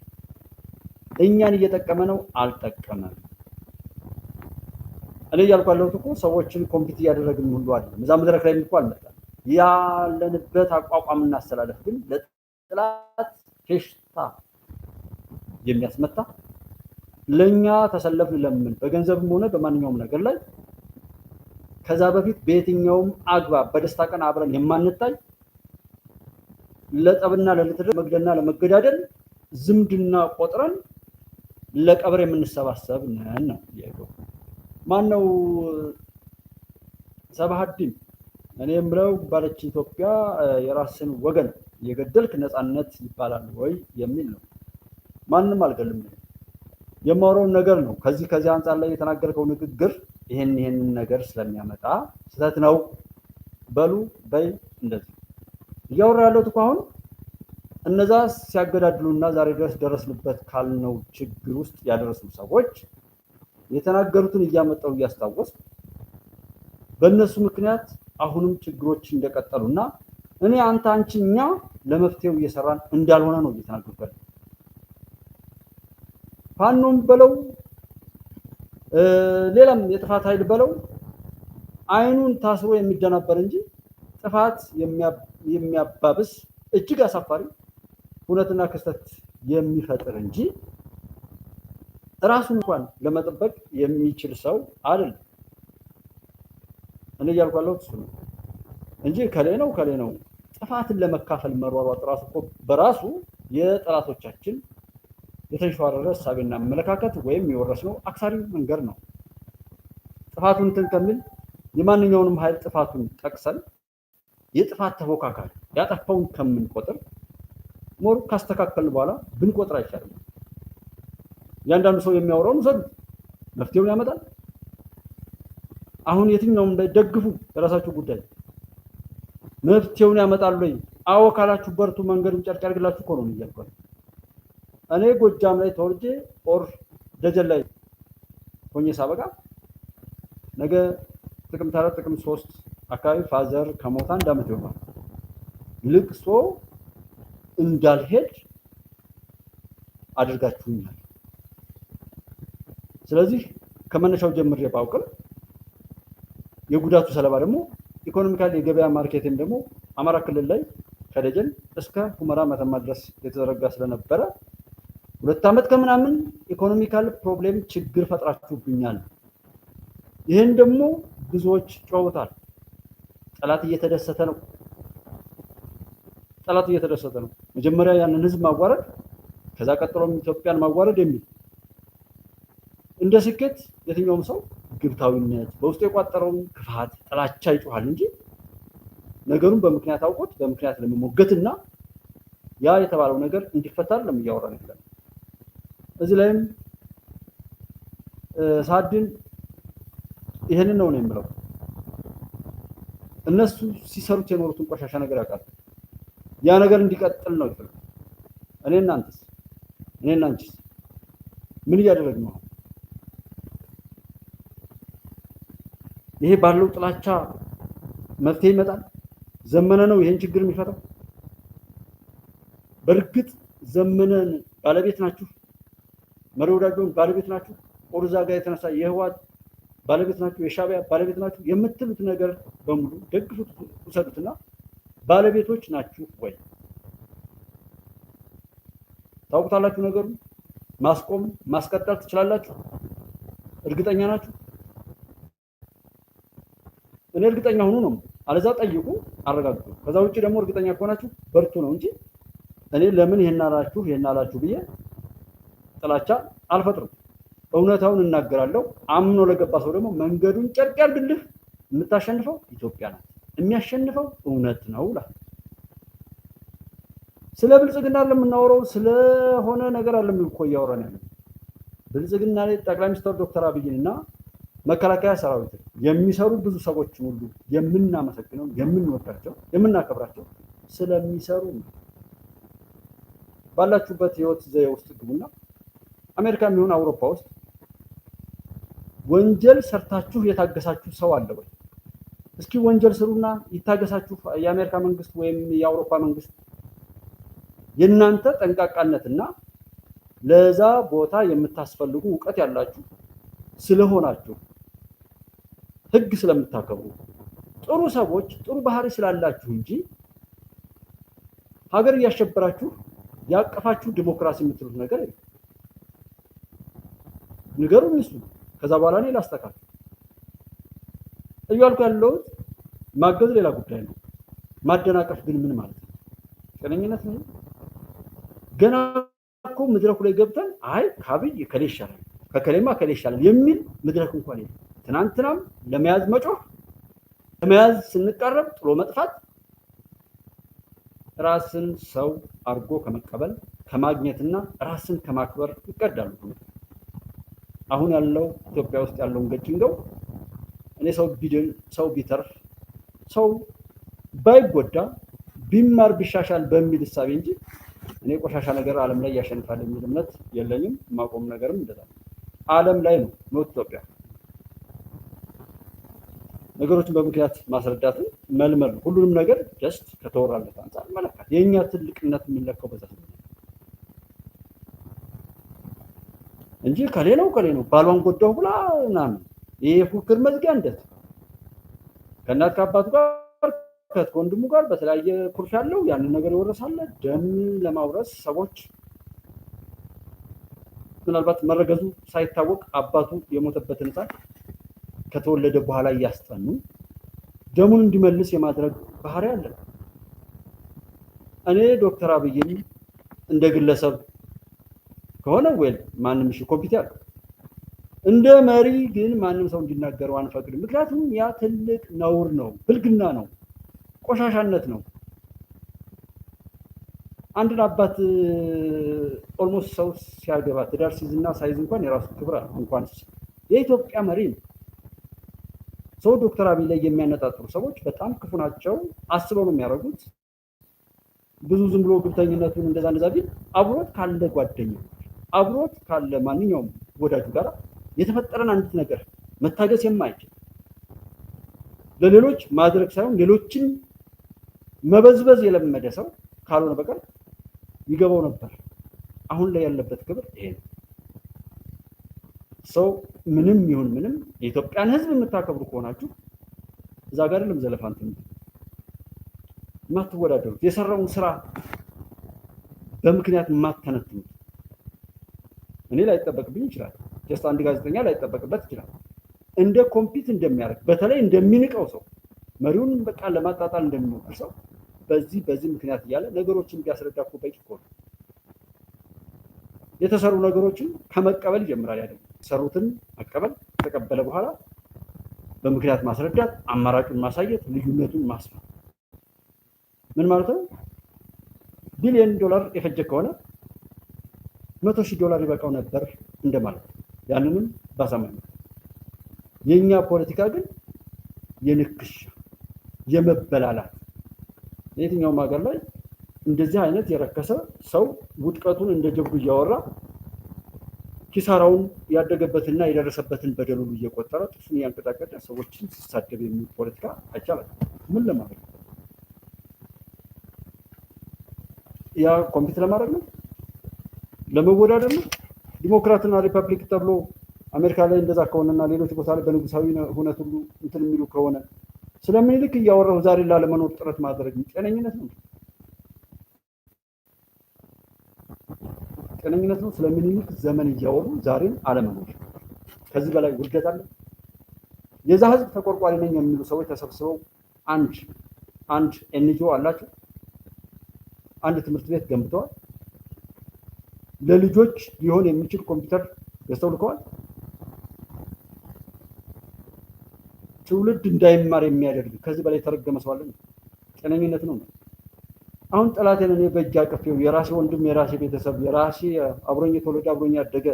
እኛን እየጠቀመ ነው አልጠቀመም። እኔ እያልኩ ያለሁት እኮ ሰዎችን ኮምፒት እያደረግን ሁሉ አይደለም። እዛ መድረክ ላይ እንኳን አልመጣም። ያለንበት አቋቋምና አስተላለፍ ግን ለጥላት ፌሽታ የሚያስመታ ለኛ ተሰለፍን ለምን በገንዘብም ሆነ በማንኛውም ነገር ላይ ከዛ በፊት በየትኛውም አግባብ በደስታ ቀን አብረን የማንታይ ለጠብና ለልትድር መግደልና ለመገዳደል ዝምድና ቆጥረን ለቀብር የምንሰባሰብ ነን ነው ያለው። ማን ነው ሰባሃዲን እኔ የምለው ባለች ኢትዮጵያ የራስን ወገን የገደልክ ነፃነት ይባላል ወይ የሚል ነው። ማንም አልገልም የማወራውን ነገር ነው። ከዚህ አንፃር ላይ የተናገርከው ንግግር ይሄን ነገር ስለሚያመጣ ስህተት ነው በሉ በይ እንደዚህ እያወራ ያለሁት እኮ አሁን እነዛ ሲያገዳድሉና ዛሬ ድረስ ደረስንበት ካልነው ችግር ውስጥ ያደረሱ ሰዎች የተናገሩትን እያመጣው እያስታወስ በእነሱ ምክንያት አሁንም ችግሮች እንደቀጠሉና እኔ አንተ አንቺ እኛ ለመፍትሄው እየሰራን እንዳልሆነ ነው እየተናገርኩት። ፋኖም በለው ሌላም የጥፋት ኃይል በለው አይኑን ታስሮ የሚደናበር እንጂ ጥፋት የሚያባብስ እጅግ አሳፋሪ እውነትና ክስተት የሚፈጥር እንጂ ራሱን እንኳን ለመጠበቅ የሚችል ሰው አይደለም። እኔ እያልኩ ያለሁት እሱ ነው እንጂ ከሌ ነው ጥፋትን ለመካፈል መሯሯጥ ራሱ እኮ በራሱ የጠላቶቻችን የተንሸዋረረ እሳቤና አመለካከት ወይም የወረስነው አክሳሪ መንገድ ነው። ጥፋቱን እንትን ከሚል የማንኛውንም ኃይል ጥፋቱን ጠቅሰን የጥፋት ተፎካካሪ ያጠፋውን ከምንቆጥር ሞር ካስተካከልን በኋላ ብንቆጥር አይቻልም። ያንዳንዱ ሰው የሚያወራውን ውሰዱ፣ መፍትሄውን ያመጣል። አሁን የትኛውም ደግፉ፣ የራሳችሁ ጉዳይ። መፍትሄውን ያመጣል ወይ? አዎ ካላችሁ በርቱ፣ መንገዱን ጨርቅ ያርግላችሁ እኮ ነው እያልኩ። እኔ ጎጃም ላይ ተወልጄ ኦር ደጀን ላይ ሆኜ ሳበቃ ነገ ጥቅምት 4 ጥቅምት 3 አካባቢ ፋዘር ከሞታ 1 ዓመት ይሆናል። ልቅሶ እንዳልሄድ አድርጋችሁኛል። ስለዚህ ከመነሻው ጀምሬ ባውቅም የጉዳቱ ሰለባ ደግሞ ኢኮኖሚካሊ የገበያ ማርኬቲንግ ደግሞ አማራ ክልል ላይ ከደጀን እስከ ሁመራ መተማ ድረስ የተዘረጋ ስለነበረ 2 ዓመት ከምናምን ኢኮኖሚካል ፕሮብሌም ችግር ፈጥራችሁብኛል። ይህን ደግሞ ብዙዎች ጮውታል። ጠላት እየተደሰተ ነው። መጀመሪያ ያንን ህዝብ ማዋረድ፣ ከዛ ቀጥሎም ኢትዮጵያን ማዋረድ የሚል እንደ ስኬት የትኛውም ሰው ግብታዊነት በውስጡ የቋጠረውን ክፋት፣ ጥላቻ ይጮሃል እንጂ ነገሩን በምክንያት አውቆት በምክንያት ለመሞገትና ያ የተባለው ነገር እንዲፈታ ለሚያወራን ይችላል። እዚህ ላይም ሳድን ይሄንን ነው የምለው። እነሱ ሲሰሩት የኖሩትን ቆሻሻ ነገር ያውቃሉ። ያ ነገር እንዲቀጥል ነው ይፈልጋል። እኔና አንቺስ ምን እያደረግን ነው? ይሄ ባለው ጥላቻ መፍትሄ ይመጣል? ዘመነ ነው ይሄን ችግር የሚፈታው? በእርግጥ ዘመነን ባለቤት ናችሁ? መሪ ወዳጆን ባለቤት ናችሁ? ኦርዛ ጋር የተነሳ የህዋት ባለቤት ናችሁ? የሻቢያ ባለቤት ናችሁ? የምትሉት ነገር በሙሉ ደግፉት፣ ውሰዱትና ባለቤቶች ናችሁ ወይ? ታውቁታላችሁ ነገሩ? ማስቆም ማስቀጠል ትችላላችሁ? እርግጠኛ ናችሁ? እኔ እርግጠኛ ሆኑ ነው። አለዛ ጠይቁ፣ አረጋግጡ። ከዛ ውጪ ደግሞ እርግጠኛ ከሆናችሁ በርቱ ነው እንጂ እኔ ለምን ይሄን አላችሁ ብዬ ጥላቻ አልፈጥርም። እውነታውን እናገራለሁ። አምኖ ለገባ ሰው ደግሞ መንገዱን ጨርቅ ያርግልህ። የምታሸንፈው ኢትዮጵያ ናት። የሚያሸንፈው እውነት ነው። ስለ ብልጽግና ለምናወራው ስለሆነ ነገር አለም እኮ እያወራን ያለው። ብልጽግና ላይ ጠቅላይ ሚኒስትር ዶክተር አብይንና መከላከያ ሰራዊት የሚሰሩ ብዙ ሰዎች ሁሉ የምናመሰግነው የምንወዳቸው የምናከብራቸው ስለሚሰሩ ባላችሁበት ህይወት ዘዬ ውስጥ ግቡና አሜሪካ የሚሆን አውሮፓ ውስጥ ወንጀል ሰርታችሁ የታገሳችሁ ሰው አለ ወይ? እስኪ ወንጀል ስሩና ይታገሳችሁ የአሜሪካ መንግስት ወይም የአውሮፓ መንግስት። የእናንተ ጠንቃቃነትና ለዛ ቦታ የምታስፈልጉ እውቀት ያላችሁ ስለሆናችሁ ህግ ስለምታከብሩ ጥሩ ሰዎች ጥሩ ባህሪ ስላላችሁ እንጂ ሀገር እያሸበራችሁ ያቀፋችሁ ዲሞክራሲ የምትሉት ነገር የለም። ንገሩኝ እሱ። ከዛ በኋላ እኔ ላስተካክል እያልኩ ያለሁት ማገዝ ሌላ ጉዳይ ነው። ማደናቀፍ ግን ምን ማለት ነው? ጤነኝነት ነው? ገና እኮ መድረኩ ላይ ገብተን አይ ከአብይ ከሌ ይሻላል ከከሌማ ከሌ ይሻላል የሚል መድረክ እንኳን የለም። ትናንትናም ለመያዝ መጮህ፣ ለመያዝ ስንቀረብ ጥሎ መጥፋት፣ ራስን ሰው አርጎ ከመቀበል ከማግኘትና ራስን ከማክበር ይቀዳሉ። አሁን ያለው ኢትዮጵያ ውስጥ ያለውን ገጭንገው እኔ ሰው ቢድን ሰው ቢተርፍ ሰው ባይጎዳ ቢማር ቢሻሻል በሚል እሳቤ እንጂ እኔ ቆሻሻ ነገር ዓለም ላይ ያሸንፋል የሚል እምነት የለኝም። ማቆም ነገርም እንደዛ ዓለም ላይ ነው ኢትዮጵያ። ነገሮችን በምክንያት ማስረዳትን መልመድ ሁሉንም ነገር ጀስት ከተወራለት አንፃር መለካት የኛ ትልቅነት የሚለካው በዛ እንጂ ከሌላው ባሏን ጎዳው ብላ ምናምን ይሄ ፉክር መዝጊያ እንደት ከእናት ከአባቱ ጋር ከወንድሙ ጋር በተለያየ ኩርፍ ያለው ያንን ነገር ይወረሳል። ደም ለማውረስ ሰዎች ምናልባት መረገዙ ሳይታወቅ አባቱ የሞተበትን ሕፃን ከተወለደ በኋላ እያስጠኑ ደሙን እንዲመልስ የማድረግ ባህሪ አለ። እኔ ዶክተር አብይን እንደ ግለሰብ ከሆነ ወይ ማንም ኮምፒውተር ያለው እንደ መሪ ግን ማንም ሰው እንዲናገረው አንፈቅድም። ምክንያቱም ያ ትልቅ ነውር ነው፣ ብልግና ነው፣ ቆሻሻነት ነው። አንድን አባት ኦልሞስት ሰው ሲያገባ ትዳር ሲይዝና ሳይዝ እንኳን የራሱ ክብር አለ። እንኳን የኢትዮጵያ መሪ ሰው ዶክተር አብይ ላይ የሚያነጣጥሩ ሰዎች በጣም ክፉ ናቸው። አስበው ነው የሚያደርጉት። ብዙ ዝም ብሎ ግብተኝነቱን እንደዛ ቢል አብሮት ካለ ጓደኛው አብሮት ካለ ማንኛውም ወዳጁ ጋር የተፈጠረን አንዲት ነገር መታገስ የማይችል ለሌሎች ማድረግ ሳይሆን ሌሎችን መበዝበዝ የለመደ ሰው ካልሆነ በቀር ይገባው ነበር። አሁን ላይ ያለበት ክብር ይሄ ነው። ሰው ምንም ይሁን ምንም የኢትዮጵያን ሕዝብ የምታከብሩ ከሆናችሁ እዛ ጋር አይደለም ዘለፋንት የማትወዳደሩት የሰራውን ስራ በምክንያት የማትተነትኑት እኔ ላይ ተጠበቅብኝ ይችላል። ጀስት አንድ ጋዜጠኛ ላይ ተጠበቅበት ይችላል። እንደ ኮምፒት እንደሚያደርግ በተለይ እንደሚንቀው ሰው መሪውን በቃ ለማጣጣል እንደሚሞክር ሰው በዚህ ምክንያት እያለ ነገሮችን ቢያስረዳ እኮ በቂ እኮ ነው። የተሰሩ ነገሮችን ከመቀበል ይጀምራል። ያለው ሰሩትን መቀበል ተቀበለ በኋላ በምክንያት ማስረዳት፣ አማራጩን ማሳየት፣ ልዩነቱን ማስፋት። ምን ማለት ነው? ቢሊዮን ዶላር የፈጀ ከሆነ $100,000 ይበቃው ነበር እንደማለት። ያንንም ባሳማኝ የኛ ፖለቲካ ግን የንክሻ የመበላላት የትኛውም ሀገር ላይ እንደዚህ አይነት የረከሰ ሰው ውድቀቱን እንደ ጀብዱ እያወራ ኪሳራውን ያደገበትና የደረሰበትን በደሉ እየቆጠረ ጥሱን ያንቀጣቀጠ ሰዎችን ሲሳደብ የሚል ፖለቲካ አይቻልም። ምን ለማድረግ ያ ኮምፒት ለማድረግ ነው? ለመወዳደር ነው? ዲሞክራትና ሪፐብሊክ ተብሎ አሜሪካ ላይ እንደዛ ከሆነና ሌሎች ቦታ ላይ በንጉሳዊ ሁነት ሁሉ እንትን የሚሉ ከሆነ ስለምኒልክ እያወራሁ ዛሬ ላለመኖር ጥረት ማድረግ ጤነኝነት ነው? ጤነኝነት ነው? ስለምኒልክ ዘመን እያወሩ ዛሬን አለመኖር ከዚህ በላይ ውርደት አለ? የዛ ህዝብ ተቆርቋሪ ነኝ የሚሉ ሰዎች ተሰብስበው አንድ ኤንጂኦ አላቸው። አንድ ትምህርት ቤት ገንብተዋል። ለልጆች ሊሆን የሚችል ኮምፒውተር ገዝተው ልከዋል። ትውልድ እንዳይማር የሚያደርግ ከዚህ በላይ ተረገመ ሰው አለ? ጤነኝነት ነው? አሁን ጠላቴን እኔ በእጅ አቅፌው የራሴ ወንድም የራሴ ቤተሰብ የራሴ አብሮኝ የተወለደ አብሮኝ ያደገ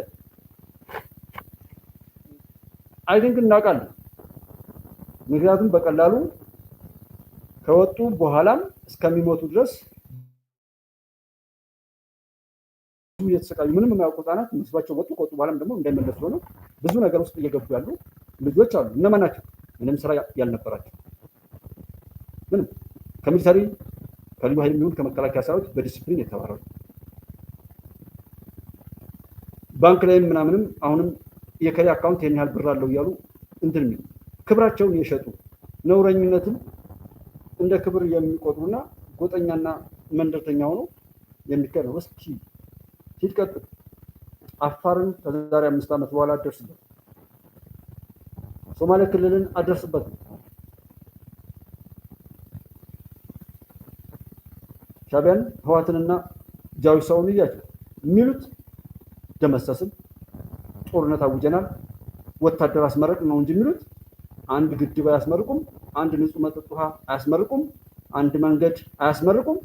አይ ቲንክ እናውቃለን። ምክንያቱም በቀላሉ ከወጡ በኋላም እስከሚሞቱ ድረስ የተሰቃዩ ምንም የማያውቁ ህጻናት መስባቸው ወጡ። ከወጡ በኋላም ደግሞ እንዳይመለሱ ሆነው ብዙ ነገር ውስጥ እየገቡ ያሉ ልጆች አሉ። እነማን ናቸው? ምንም ስራ ያልነበራቸው ምንም ከሚሊተሪ ከልዩ ኃይል የሚሆን ከመከላከያ ሰራዊት በዲሲፕሊን የተባረሩ ባንክ ላይም ምናምንም አሁንም የከሪ አካውንት ይሄን ያህል ብር አለው እያሉ እንትን የሚሉ ክብራቸውን የሸጡ ነውረኝነትን እንደ ክብር የሚቆጥሩና ጎጠኛና መንደርተኛ ሆኖ የሚቀርቡ እስኪ ሲቀጥል አፋርን ከዛሬ 5 ዓመት በኋላ አደርስበት፣ ሶማሌ ክልልን አደርስበት። ሻዕቢያን ህዋትንና ጃዊሳውን እያቸው የሚሉት ደመሰስን፣ ጦርነት አውጀናል፣ ወታደር አስመረቅ ነው እንጂ የሚሉት አንድ ግድብ አያስመርቁም፣ አንድ ንጹህ መጠጥ ውሃ አያስመርቁም፣ አንድ መንገድ አያስመርቁም።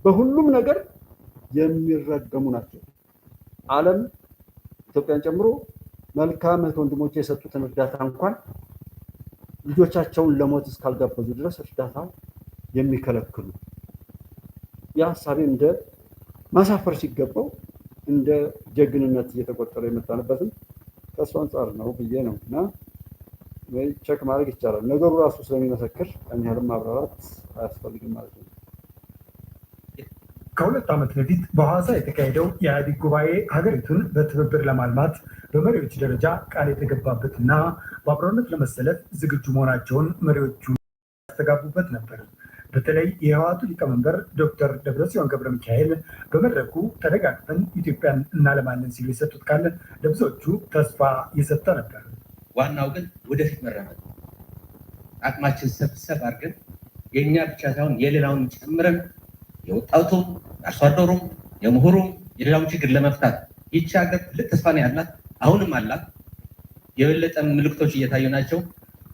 በሁሉም ነገር የሚረገሙ ናቸው። ዓለም ኢትዮጵያን ጨምሮ መልካም እህት ወንድሞቼ የሰጡትን እርዳታ እንኳን ልጆቻቸውን ለሞት እስካልጋበዙ ድረስ እርዳታ የሚከለክሉ ያ ሀሳቤ እንደ ማሳፈር ሲገባው እንደ ጀግንነት እየተቆጠረ የመጣንበትም ከእሱ አንጻር ነው ብዬ ነው እና ወይ ቸክ ማድረግ ይቻላል። ነገሩ ራሱ ስለሚመሰክር ያህልም ማብራራት አያስፈልግም ማለት ነው። ከሁለት ዓመት በፊት በሐዋሳ የተካሄደው የኢህአዴግ ጉባኤ ሀገሪቱን በትብብር ለማልማት በመሪዎች ደረጃ ቃል የተገባበትና በአብሮነት ለመሰለፍ ዝግጁ መሆናቸውን መሪዎቹ ያስተጋቡበት ነበር። በተለይ የህወሓቱ ሊቀመንበር ዶክተር ደብረጽዮን ገብረ ሚካኤል በመድረኩ ተደጋግፈን ኢትዮጵያን እናለማለን ሲሉ የሰጡት ቃል ለብዙዎቹ ተስፋ የሰጠ ነበር። ዋናው ግን ወደፊት መራመድ፣ አቅማችን ሰብሰብ አድርገን የእኛ ብቻ ሳይሆን የሌላውን ጨምረን የወጣቱም አርሶ አደሩም የምሁሩም የሌላውን ችግር ለመፍታት ይቺ ሀገር ትልቅ ተስፋ ነው ያላት፣ አሁንም አላት። የበለጠ ምልክቶች እየታዩ ናቸው።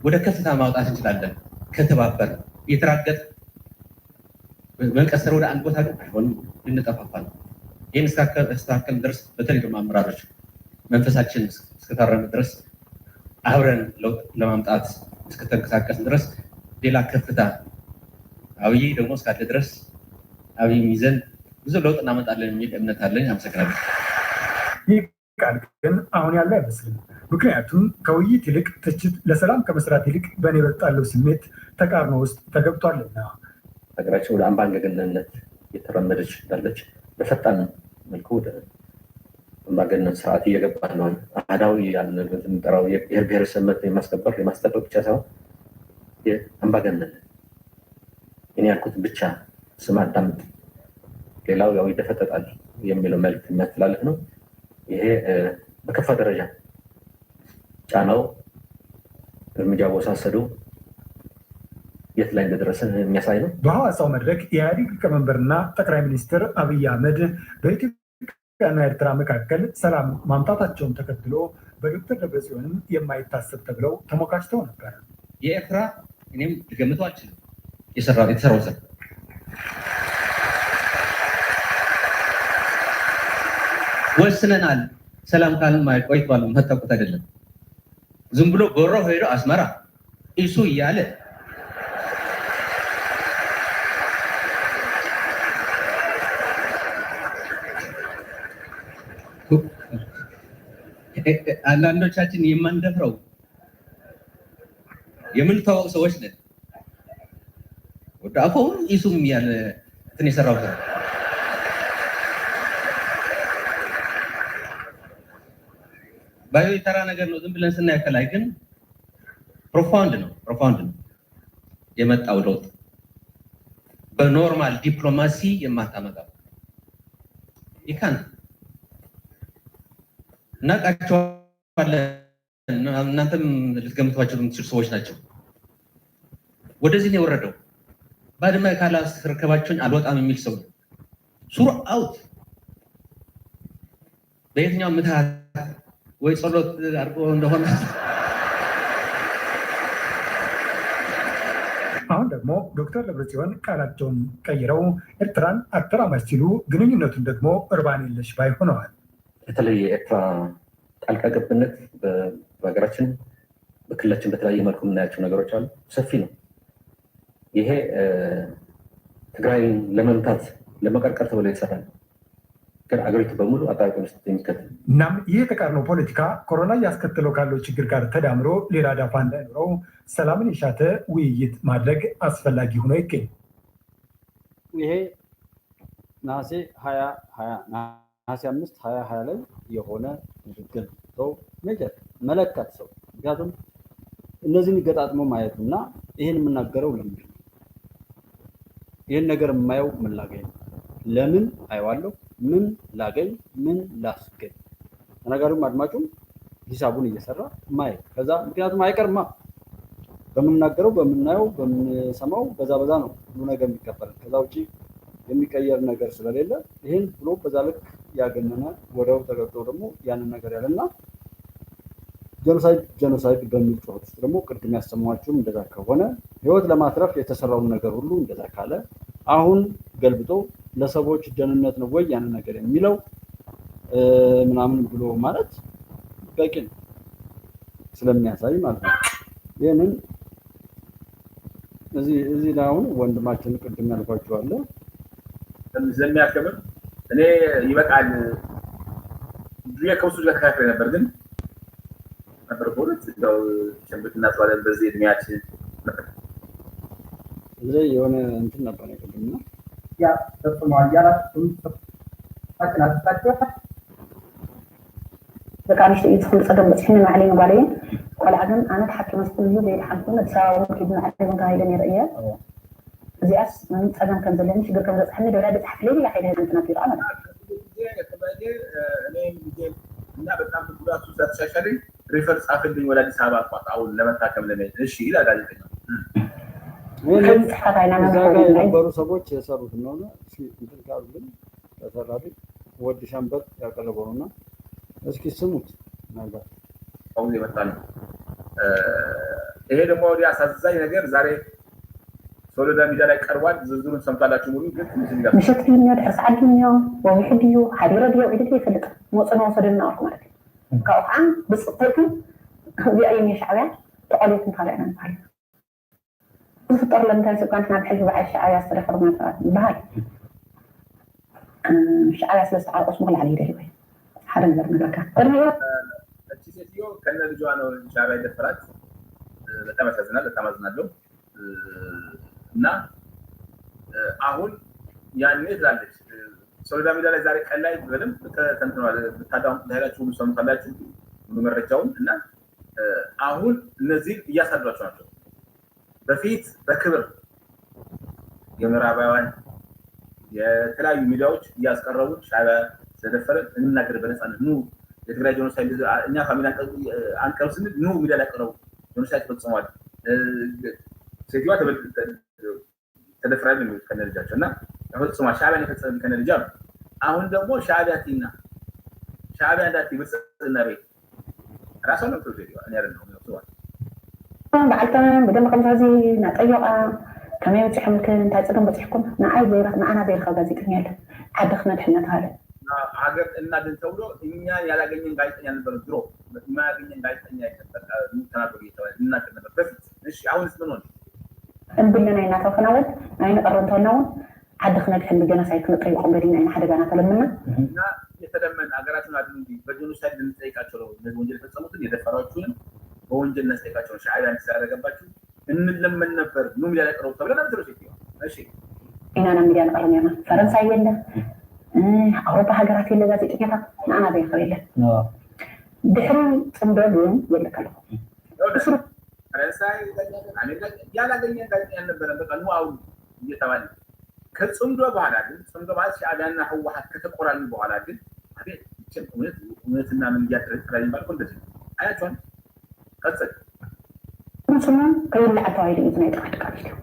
ወደ ከፍታ ማውጣት እንችላለን ከተባበር የተራገጠ መንቀሰር ወደ አንድ ቦታ ግን አይሆንም፣ ልንጠፋፋ ነው። ይህን እስካከል ድረስ በተለይ ደግሞ አመራሮች መንፈሳችን እስከታረመ ድረስ አብረን ለውጥ ለማምጣት እስከተንቀሳቀስ ድረስ ሌላ ከፍታ አብይ ደግሞ እስካለ ድረስ አብይ ይዘን ብዙ ለውጥ እናመጣለን የሚል እምነት አለኝ። አመሰግናለሁ። ይህ ቃል ግን አሁን ያለ አይመስልም። ምክንያቱም ከውይይት ይልቅ ትችት፣ ለሰላም ከመስራት ይልቅ በእኔ እበልጣለሁ ስሜት ተቃርኖ ውስጥ ተገብቷልና ሀገራችን ወደ አምባገነንነት የተራመደች እንዳለች በፈጣን መልኩ ወደ አምባገነን ስርዓት እየገባ ነው። አህዳዊ የምንጠራው የብሔር ብሔረሰብ መብት የማስጠበቅ ብቻ ሳይሆን የአምባገነን እኔ ያልኩት ብቻ ስም አዳምጥ፣ ሌላው ያው ይደፈጠጣል የሚለው መልዕክት የሚያስተላልፍ ነው። ይሄ በከፋ ደረጃ ጫናው እርምጃ ወሳሰዱ የት ላይ እንደደረሰ የሚያሳይ ነው። በሐዋሳው መድረክ የኢህአዴግ ሊቀመንበርና ጠቅላይ ሚኒስትር አብይ አህመድ በኢትዮጵያና ኤርትራ መካከል ሰላም ማምጣታቸውን ተከትሎ በዶክተር ደብረጽዮንም የማይታሰብ ተብለው ተሞካሽተው ነበር። የኤርትራ እኔም ልገምተው አልችልም የተሰራው ስራ ወስነናል። ሰላም ካልን ቆይቷል፣ መታቆት አይደለም። ዝም ብሎ ጎሮ ሄዶ አስመራ ኢሱ እያለ አንዳንዶቻችን የማንደፍረው የምንተዋወቅ ሰዎች ነን። ወደ አፎም ኢሱም እያለ እንትን የሰራው ስራ ባይሆን የተራ ነገር ነው። ዝም ብለን ስናየው ከላይ ግን ፕሮፋውንድ ነው የመጣው ለውጥ በኖርማል ዲፕሎማሲ የማታመጣው ይካን እናውቃቸዋለን። እናንተም ልትገምቷቸው የምትችሉ ሰዎች ናቸው። ወደዚህ ነው የወረደው። ባድመ ካላስረከባችሁኝ አልወጣም የሚል ሰው ነው። ሱር አውት በየትኛው ምትሃት ወይ ጸሎት አድርጎ እንደሆነ አሁን ደግሞ ዶክተር ደብረጽዮን ቃላቸውን ቀይረው ኤርትራን አተራማጅ ሲሉ ግንኙነቱን ደግሞ እርባን የለሽ ባይ ሆነዋል። በተለይ የኤርትራ ጣልቃ ገብነት በሀገራችን በክልላችን በተለያየ መልኩ የምናያቸው ነገሮች አሉ። ሰፊ ነው። ይሄ ትግራይን ለመምታት ለመቀርቀር ተብሎ የተሰራ ነው። ግን አገሪቱ በሙሉ አጣብቂኝ ውስጥ የሚከተል እናም ይህ የተቃርኖ ፖለቲካ ኮሮና እያስከተለው ካለው ችግር ጋር ተዳምሮ ሌላ ዳፋ እንዳይኖረው ሰላምን የሻተ ውይይት ማድረግ አስፈላጊ ሆኖ ይገኝ። ይሄ ነሐሴ 5 2020 ላይ የሆነ ንግግር ሰው መለካት ሰው ምክንያቱም እነዚህን ገጣጥሞ ማየት እና ይህን የምናገረው ለምንድን ነው? ይህን ነገር የማየው ምን ላገኝ ነው? ለምን አየዋለሁ? ምን ላገኝ? ምን ላስገኝ? ተናጋሪውም አድማጩም ሂሳቡን እየሰራ ማየት ከዛ ምክንያቱም አይቀርማ በምናገረው በምናየው በምንሰማው በዛ ነው ሁሉ ነገር የሚከፈል ከዛ ውጭ የሚቀየር ነገር ስለሌለ ይህን ብሎ በዛ ልክ ያገነነ ወደው ተገብቶ ደግሞ ያንን ነገር ያለና ጀኖሳይድ በሚል ጩኸት ውስጥ ደግሞ ቅድም ያሰማችሁም እንደዛ ከሆነ ህይወት ለማትረፍ የተሰራውን ነገር ሁሉ እንደዛ ካለ አሁን ገልብጦ ለሰዎች ደህንነት ነው ወይ ያንን ነገር የሚለው ምናምን ብሎ ማለት በቂ ነው ስለሚያሳይ ማለት ነው። ይህንን እዚህ ላይ አሁን ወንድማችን ቅድም ያልኳችሁ አለ ስለሚያከብር እኔ ይበቃል ዱያ ከውሱ ለካፈ ነበር ግን ነበር በእውነት እንደው ሸምብትና ተዋለን በዚህ እድሜያችን እዚህ የሆነ እንትን ነበር ያቀደምና ያ ተጽሟል ያላችሁ ታጥናታችሁ በቃንሽ ይትኩል ጸደም በጽሕነ ማዕለኝ ባለኝ ቆልዓግን ኣነ ተሓኪመ ስትልዩ ዘይድ ሓንኩን ተሳውን ከድና ዓለም ካይደን ይርአየ እዚያስ ምን ጸደም ከም ዘለኒ ሽግር ከም ዘጽሕኒ ደውላ በጽሕፍ ለይ ያሕይደ እንትና ይርአ ማለት እኔ እና በጣም ጉዳቱ ተሻሻለ ሪፈር ጻፈልኝ ወደ አዲስ አበባ አቋጣው ለመታከም ለመሄድ እሺ ይላል ጋዜጠኛው የነበሩ ሰዎች የሰሩት ነው እንትን ካሉ ግን ተሰራሪ ወድ ሻምበል ያቀረበው ነውና እስኪ ስሙት ማለት አሁን የመጣ ነው። ይሄ ደግሞ ወዲያ አሳዛኝ ነገር ዛሬ ሶሎዳ ሚዲያ ላይ ቀርቧል። ዝርዝሩን ሰምታላችሁ ሙሉ ግን ምሽት ዲኛ ድሕሪ ሰዓት ዲኛ ወይ ድዩ ሓዲረ ድዩ ኢድት ይፈልጥ ሞጽኖ ወሰደና አልኩ ማለት ካብኡ ከዓ ብፅጥቱ ዚኣየም የሻዕብያ ተቆሌት እንካልዕና ንባሃል ዝፍጠር ለምንታይ ስልኳን ናብ ሕጂ በዓል ሻዕብያ ዝተደፈርና ሰባት ይበሃል ሻዕብያ ስለዝተዓቆስ ምክልዓል ይደልዩ ወይ ሓደ ነገር ንገርካ እቺ ሴትዮ ከነ ልጇ ነው ሻዕብያ የደፈራት። በጣም ያሳዝናል። በጣም አዝናለሁ። እና አሁን ያኔ ትላለች ሶሎዳ ሚዲያ ላይ ዛሬ ቀን ላይ በደንብ ተንትኗል። ብታዳምጡ ታያላችሁ፣ ሁሉ ሰምታላችሁ ሙሉ መረጃውን። እና አሁን እነዚህ እያሳዷቸው ናቸው። በፊት በክብር የምዕራባውያን የተለያዩ ሚዲያዎች እያስቀረቡ ሻዕቢያ ስለደፈረ እንናገር በነፃነት ኑ የትግራይ ጄኖሳይድ እኛ ፋሚሊ አንቀርብ ስንል ኑ ሚዲያ ላይ ቀረቡ ጄኖሳይድ ፈጽሟል ሴትዮዋ ተደፍራል የሚሉት ከነ ልጃቸው እና ፈጽሟል ሻዕቢያን የፈጸመ ከነ ልጃ ነው። አሁን ደግሞ ሻዕቢያ ቲና ሻዕቢያ እንዳት ይብጽና ቤት ራሱ ነው ሴትዮዋ እኔ አይደለም ነው بعلتنا بدل ما كنت هذه نطيقة كمان بتحمل كان تعصدم بتحكم نعاي زيرك معنا زي الخبازي كنيل حد خنا دحنا هذا ሀገር እናድን ተብሎ እኛ ያላገኘን ጋዜጠኛ ነበር ድሮ የማያገኘን ጋዜጠኛ ይተፈጣ ተናግሮ ይተዋል እናድን ነበር በፊት። እሺ አሁንስ ምን ሆነ? እንብለና ይናተው ከናወት አይነ ቀረንተውናው حد خنا دحنا በጀኖሳይድ ከጠይቆም በዲና አይነ ሓደ ጋና ተለምና እና የተለመነ ሀገራችን አድን እንጂ በጀኖሳይድ እንጠይቃቸው ነው እነዚህ ወንጀል የፈጸሙትን የደፈሯችሁን በወንጀል እናስጠይቃቸው ሻዕቢያ እንዲያደርገባችሁ እንለመን ነበር ኑ ሚዲያ ላይ ቀረቡ ተብለን ነበር ሴትዮ። እሺ ኢናና ሚዲያ ላይ ቀረኛ ፈረንሳይ የለ አውሮፓ ሀገራት የለ ጋዜጠኛ ናና ዘይኸር የለ ድሕሪ ጽምደሉን የለከለ ፈረንሳይ አሜሪካ ያላገኘን ጋዜጠኛ ነበረ። በቃ ኑ አሁን እየተባለ ከጽምዶ በኋላ ግን ጽምዶ ማለት ሻዕቢያና ህወሓት ከተቆራኙ በኋላ ግን አቤት እውነትና ምን እያደረግን ይባል እንደዚህ አያቸዋል ቀጥል ሙስሊም ከይላ አታዋይድ እንትን አይተካልካችሁ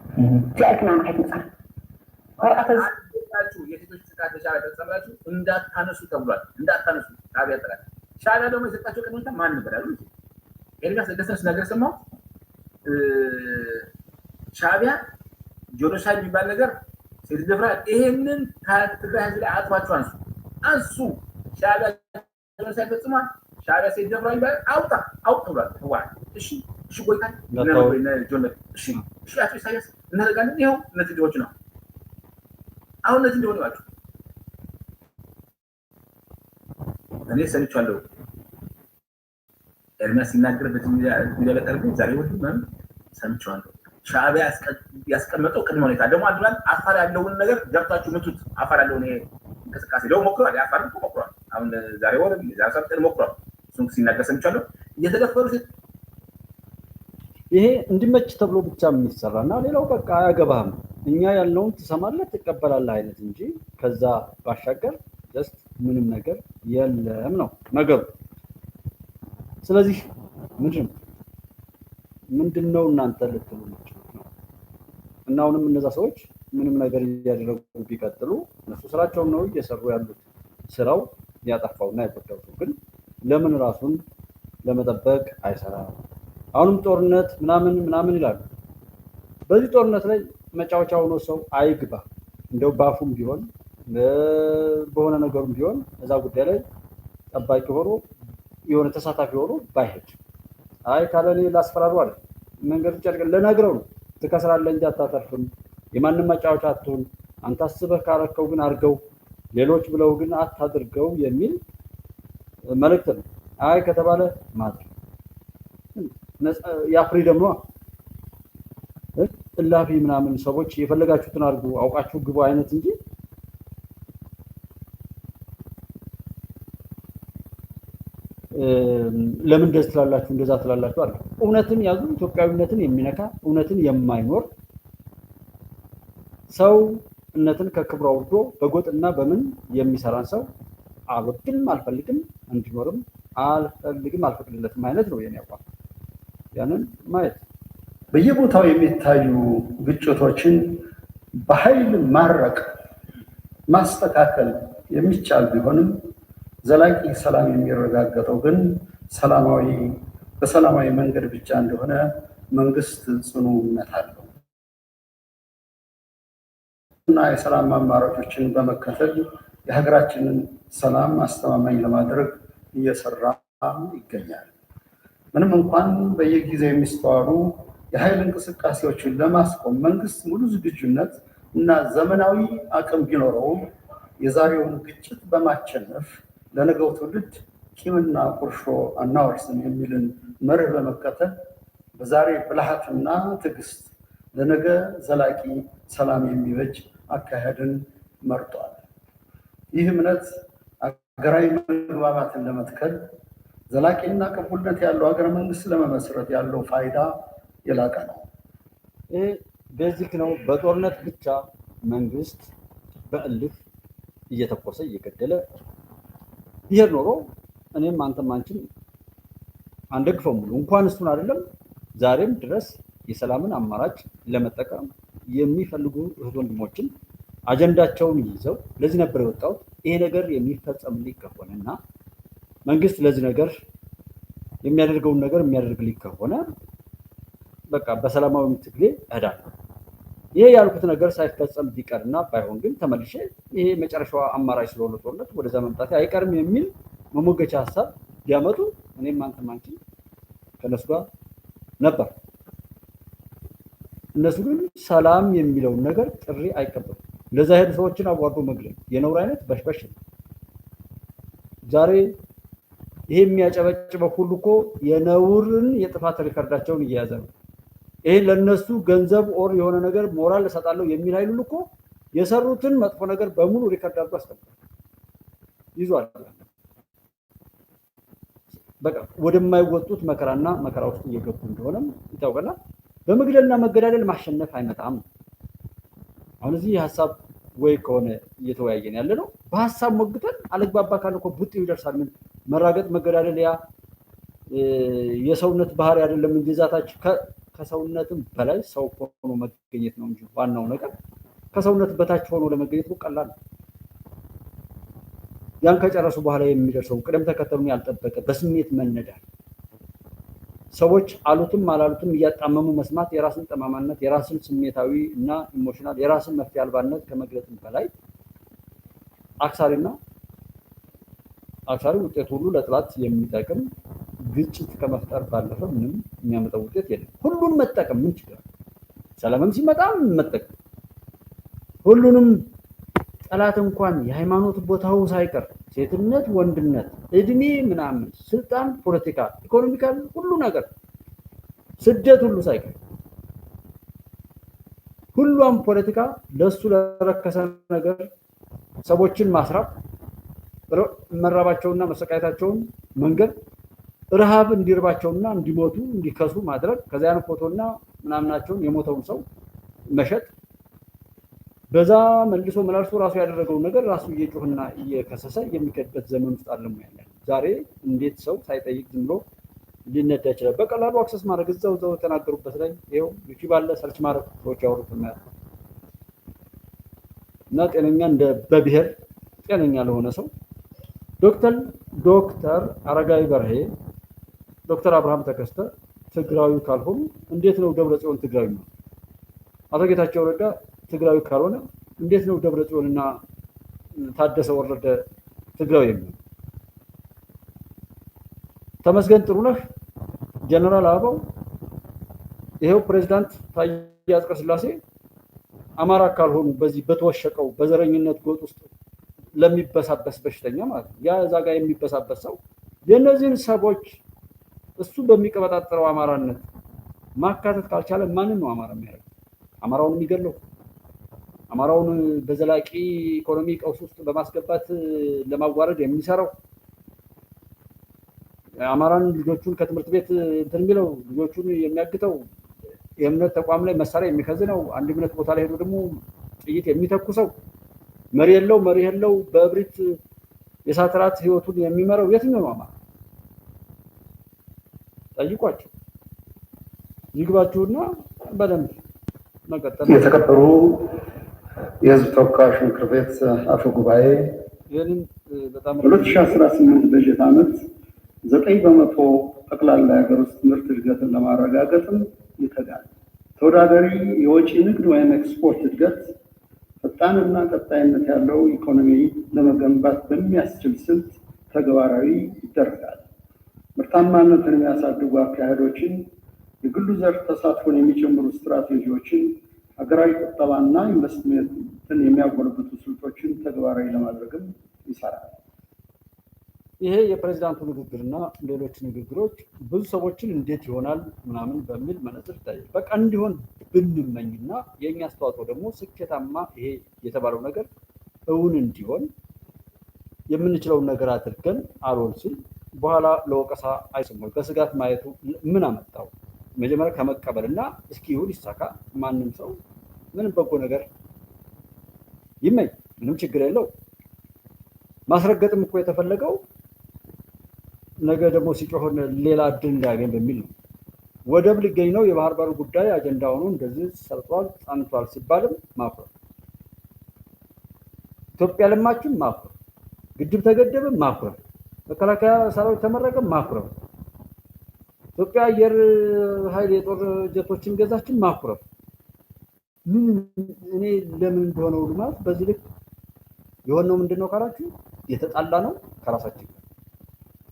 ዚአልክና ማይት መጻፍ ወራተዝ ታችሁ የሴቶች ጥቃት ተሻለ ተጸምራችሁ እንዳታነሱ ተብሏል። እንዳታነሱ ሻዕቢያ ጥቃት ሻዕቢያ ደግሞ የሰጣቸው ቅድመታ ማን ነበር ያሉ ኤርሚያስ ደስተስ ነገር ሰማው ሻዕቢያ ጄኖሳይድ የሚባል ነገር ሴት ደፍራ ይሄንን ከትግራይ ህዝብ ላይ አጥፋችሁ አንሱ ሻዕቢያ ጄኖሳይድ ፈጽሟል ሻዕቢያ ሴት ደፍራ ይባል አውጣ ብሏል ህወሓት። እሺ ጎይታ ነው ጆን እሺ አቶ ኢሳያስ እናደርጋለን ይኸው እነዚህ ልጆች ነው አሁን እነዚህ እንደሆነ ናቸው። እኔ ሰምቻለሁ ኤርሚያስ ሲናገርበት ሚዲያ ዛሬ ወዲህ ምናምን ሰምቻለሁ። ሻዕቢያ ያስቀመጠው ቅድመ ሁኔታ ደግሞ አድሯል። አፋር ያለውን ነገር ገብታችሁ ምቱት። አፋር ያለውን ይሄ እንቅስቃሴ ደግሞ ሞክሯል። አፋር ሞክሯል። አሁን ዛሬ ወደ ዛሬ ሰምተን ሞክሯል። እሱን ሲናገር ሰምቻለሁ። እየተደፈሩ ይሄ እንዲመች ተብሎ ብቻ የሚሰራና ሌላው በቃ አያገባህም እኛ ያለውን ትሰማለህ ትቀበላለህ አይነት እንጂ ከዛ ባሻገር ጀስት ምንም ነገር የለም ነው ነገሩ። ስለዚህ ምንድነው እናንተ ልትሉ ነው እና አሁንም እነዛ ሰዎች ምንም ነገር እያደረጉ ቢቀጥሉ እነሱ ስራቸውን ነው እየሰሩ ያሉት። ስራው ያጠፋውና ያጎዳው ግን ለምን ራሱን ለመጠበቅ አይሰራም? አሁንም ጦርነት ምናምን ይላሉ። በዚህ ጦርነት ላይ መጫወቻ ሆኖ ሰው አይግባ። እንደው ባፉም ቢሆን በሆነ ነገሩም ቢሆን እዛ ጉዳይ ላይ ጠባቂ ሆኖ የሆነ ተሳታፊ ሆኖ ባይሄድ አይ ካለኔ ላስፈራሩ አለ መንገድ ጨርቅ ለነግረው ነው ትከስራለህ እንጂ አታተርፍም። የማንም መጫወቻ አትሁን። አንተ አስበህ ካረከው ግን አርገው፣ ሌሎች ብለው ግን አታድርገው የሚል መልእክት ነው። አይ ከተባለ ማድረግ ያ ፍሪደም ነው። እላፊ ምናምን ሰዎች የፈለጋችሁትን አድርጉ አውቃችሁ ግቡ አይነት እንጂ ለምን እንደዚህ ትላላችሁ እንደዛ ትላላችሁ አይደል። እውነትን ያዙ። ኢትዮጵያዊነትን የሚነካ እውነትን የማይኖር ሰው እነትን ከክብሩ አውርዶ በጎጥና በምን የሚሰራን ሰው አልወድም፣ አልፈልግም፣ እንዲኖርም አልፈልግም፣ አልፈቅድለትም አይነት ነው የኔ አቋም። ያንን ማየት በየቦታው የሚታዩ ግጭቶችን በኃይል ማረቅ ማስተካከል የሚቻል ቢሆንም ዘላቂ ሰላም የሚረጋገጠው ግን በሰላማዊ መንገድ ብቻ እንደሆነ መንግስት ጽኑ እምነት አለው እና የሰላም አማራጮችን በመከተል የሀገራችንን ሰላም አስተማማኝ ለማድረግ እየሰራ ይገኛል። ምንም እንኳን በየጊዜው የሚስተዋሉ የኃይል እንቅስቃሴዎችን ለማስቆም መንግስት ሙሉ ዝግጁነት እና ዘመናዊ አቅም ቢኖረውም የዛሬውን ግጭት በማቸነፍ ለነገው ትውልድ ቂምና ቁርሾ አናወርስም የሚልን መርህ በመከተል በዛሬ ብልሃትና ትዕግስት ለነገ ዘላቂ ሰላም የሚበጅ አካሄድን መርጧል። ይህ እምነት ሀገራዊ መግባባትን ለመትከል ዘላቂና ቅቡልነት ያለው ሀገረ መንግስት ለመመስረት ያለው ፋይዳ የላቀ ነው። ይህ ቤዚክ ነው። በጦርነት ብቻ መንግስት በእልህ እየተኮሰ እየገደለ ቢሄድ ኖሮ እኔም አንተም አንቺም አንደግፈው ሙሉ እንኳን እሱን አይደለም ዛሬም ድረስ የሰላምን አማራጭ ለመጠቀም የሚፈልጉ እህት ወንድሞችን አጀንዳቸውን ይዘው ለዚህ ነበር የወጣው። ይሄ ነገር የሚፈጸምልኝ ከሆነና መንግስት ለዚህ ነገር የሚያደርገውን ነገር የሚያደርግልኝ ከሆነ በቃ በሰላማዊ ትግሌ እሄዳለሁ። ይሄ ያልኩት ነገር ሳይፈጸም ቢቀርና ባይሆን ግን ተመልሼ ይሄ መጨረሻው አማራጭ ስለሆነ ጦርነት ወደዛ መምጣት አይቀርም የሚል መሞገቻ ሀሳብ ቢያመጡ እኔም አንተም አንቺም ከነሱ ጋር ነበር። እነሱ ግን ሰላም የሚለውን ነገር ጥሪ አይቀበሉም። ለዛ ሄዱ ሰዎችን አዋርዶ መግደል የነውር አይነት በሽበሽ ነው። ዛሬ ይሄ የሚያጨበጭበው ሁሉ እኮ የነውርን የጥፋት ሪከርዳቸውን እየያዘ ነው። ይሄ ለነሱ ገንዘብ ኦር የሆነ ነገር ሞራል እሰጣለሁ የሚል ኃይል ሁሉ እኮ የሰሩትን መጥፎ ነገር በሙሉ ሪከርድ አድርጎ አስቀምጧል ይዟል። በቃ ወደማይወጡት መከራና መከራ ውስጥ እየገቡ እንደሆነም ይታወቃል። በመግደልና መገዳደል ማሸነፍ አይመጣም። አሁን እዚህ ሀሳብ ወይ ከሆነ እየተወያየን ያለ ነው። በሀሳብ ሞግተን አለግባባ ካለ እኮ ቡጢው ይደርሳል። ምን መራገጥ መገዳደል ያ የሰውነት ባህሪ አይደለም እንጂ ዛታች ከሰውነትም በላይ ሰው ሆኖ መገኘት ነው እንጂ ዋናው ነገር ከሰውነት በታች ሆኖ ለመገኘት ቀላል ነው። ያን ከጨረሱ በኋላ የሚደርሰው ቅደም ተከተሉን ያልጠበቀ በስሜት መነዳል፣ ሰዎች አሉትም አላሉትም እያጣመሙ መስማት፣ የራስን ጠማማነት፣ የራስን ስሜታዊ እና ኢሞሽናል የራስን መፍትሄ አልባነት ከመግለጽም በላይ አክሳሪ ውጤት ሁሉ ለጥላት የሚጠቅም ግጭት ከመፍጠር ባለፈ ምንም የሚያመጣው ውጤት የለም። ሁሉን መጠቀም ምን ችግር? ሰላምም ሲመጣ መጠቀም ሁሉንም ጠላት እንኳን የሃይማኖት ቦታው ሳይቀር ሴትነት፣ ወንድነት፣ እድሜ፣ ምናምን፣ ስልጣን፣ ፖለቲካ፣ ኢኮኖሚካል ሁሉ ነገር ስደት ሁሉ ሳይቀር ሁሉም ፖለቲካ ለሱ ለረከሰ ነገር ሰዎችን ማስራብ፣ መራባቸውና መሰቃየታቸውን መንገድ፣ ረሃብ እንዲርባቸውና እንዲሞቱ እንዲከሱ ማድረግ፣ ከዚያን ፎቶና ምናምናቸውን የሞተውን ሰው መሸጥ፣ በዛ መልሶ መላልሶ ራሱ ያደረገውን ነገር ራሱ እየጮህና እየከሰሰ የሚከድበት ዘመን ውስጥ አለሙ ያለ። ዛሬ እንዴት ሰው ሳይጠይቅ ዝም ብሎ ሊነዳ ይችላል? በቀላሉ አክሰስ ማድረግ እዛው የተናገሩበት ላይ ይኸው ዩቲዩብ አለ፣ ሰርች ማድረግ ሰዎች ያወሩት እና ጤነኛ እንደ በብሔር ጤነኛ ለሆነ ሰው ዶክተር አረጋዊ በርሄ፣ ዶክተር አብርሃም ተከስተ ትግራዊ ካልሆኑ እንዴት ነው ደብረጽዮን ትግራዊ ነው? አቶ ጌታቸው ረዳ ትግራዊ ካልሆነ እንዴት ነው ደብረጽዮንና ታደሰ ወረደ ትግራዊ የሚሆኑ? ተመስገን ጥሩነህ፣ ጀነራል አበባው፣ ይሄው ፕሬዝዳንት ታዬ አጽቀሥላሴ አማራ ካልሆኑ በዚህ በተወሸቀው በዘረኝነት ጎጥ ውስጥ ለሚበሳበስ በሽተኛ ማለት ነው። ያ እዛ ጋር የሚበሳበስ ሰው የእነዚህን ሰዎች እሱ በሚቀበጣጠረው አማራነት ማካተት ካልቻለ ማንን ነው አማራ የሚያደርገው? አማራውን የሚገለው? አማራውን በዘላቂ ኢኮኖሚ ቀውስ ውስጥ በማስገባት ለማዋረድ የሚሰራው? አማራን ልጆቹን ከትምህርት ቤት እንትን የሚለው ልጆቹን የሚያግተው የእምነት ተቋም ላይ መሳሪያ የሚከዝነው አንድ እምነት ቦታ ላይ ሄዶ ደግሞ ጥይት የሚተኩሰው መሪ የለው በእብሪት የሳትራት ህይወቱን የሚመራው የትኛው ነው አማራ? ጠይቋቸው፣ ይግባችሁና በደንብ መቀጠል። የተከበሩ የህዝብ ተወካዮች ምክር ቤት አፈ ጉባኤ፣ ይህንን በጣም 2018 በጀት ዓመት 9% ጠቅላላ የሀገር ውስጥ ምርት እድገትን ለማረጋገጥም ይተጋል። ተወዳዳሪ የወጪ ንግድ ወይም ኤክስፖርት እድገት ፈጣንና ቀጣይነት ያለው ኢኮኖሚ ለመገንባት በሚያስችል ስልት ተግባራዊ ይደረጋል። ምርታማነትን የሚያሳድጉ አካሄዶችን፣ የግሉ ዘርፍ ተሳትፎን የሚጨምሩ ስትራቴጂዎችን፣ ሀገራዊ ቁጠባና ኢንቨስትመንትን የሚያጎለብቱ ስልቶችን ተግባራዊ ለማድረግም ይሰራል። ይሄ የፕሬዚዳንቱ ንግግርና ሌሎች ንግግሮች ብዙ ሰዎችን እንዴት ይሆናል ምናምን በሚል መነጽር ይታያል። በቃ እንዲሆን ብንመኝና የእኛ አስተዋጽኦ ደግሞ ስኬታማ ይሄ የተባለው ነገር እውን እንዲሆን የምንችለውን ነገር አድርገን አልሆን ሲል በኋላ ለወቀሳ አይሰማም። በስጋት ማየቱ ምን አመጣው? መጀመሪያ ከመቀበል እና እስኪ ይሁን ይሳካ፣ ማንም ሰው ምንም በጎ ነገር ይመኝ፣ ምንም ችግር የለው። ማስረገጥም እኮ የተፈለገው ነገ ደግሞ ሲጮሆን ሌላ እድል እንዳያገኝ በሚል ነው። ወደብ ሊገኝ ነው፣ የባህር በር ጉዳይ አጀንዳ ሆኖ እንደዚህ ሰርቷል ጸንቷል ሲባልም ማፍረም፣ ኢትዮጵያ ለማችን ማፍረም፣ ግድብ ተገደበ ማፍረም፣ መከላከያ ሰራዊት ተመረቀ ማፍረም፣ ኢትዮጵያ አየር ኃይል የጦር ጀቶችን ገዛችን ማፍረም። ምን እኔ ለምን እንደሆነ ሁሉ ማለት በዚህ ልክ የሆነው ምንድነው ካላችሁ የተጣላ ነው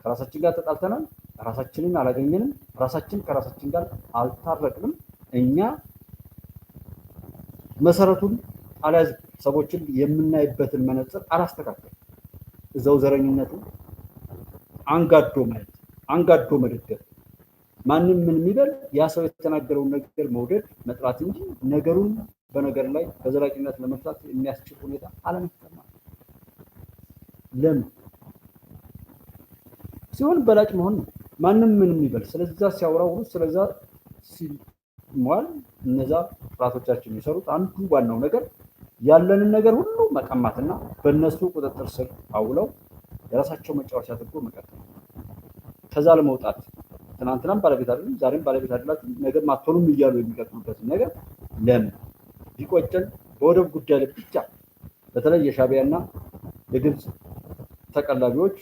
ከራሳችን ጋር ተጣልተናል። ራሳችንን አላገኘንም። ራሳችን ከራሳችን ጋር አልታረቅንም። እኛ መሰረቱን አላዝ ሰዎችን የምናይበትን መነጽር አላስተካከል። እዛው ዘረኝነቱ አንጋዶ ማየት፣ አንጋዶ መደገፍ፣ ማንም ምን የሚበል ያ ሰው የተናገረውን ነገር መውደድ መጥራት እንጂ ነገሩን በነገር ላይ በዘላቂነት ለመፍታት የሚያስችል ሁኔታ አለመፍጠር ማለት ለምን ሲሆን በላጭ መሆን ነው። ማንም ምን የሚበል ስለዛ ሲያወራው ሁሉ ስለዛ ሲሟል እነዛ ጥራቶቻችን የሚሰሩት አንዱ ዋናው ነገር ያለንን ነገር ሁሉ መቀማትና በእነሱ ቁጥጥር ስር አውለው የራሳቸው መጫወቻ አድርጎ መቀጠል። ከዛ ለመውጣት ትናንትናም ባለቤት አይደለም ዛሬም ባለቤት አይደላችሁ ነገ ማቶኑም እያሉ የሚቀጥሉበት ነገር ለምን ቢቆጨን በወደብ ጉዳይ ላይ ብቻ በተለይ የሻዕቢያና የግብፅ ተቀላቢዎች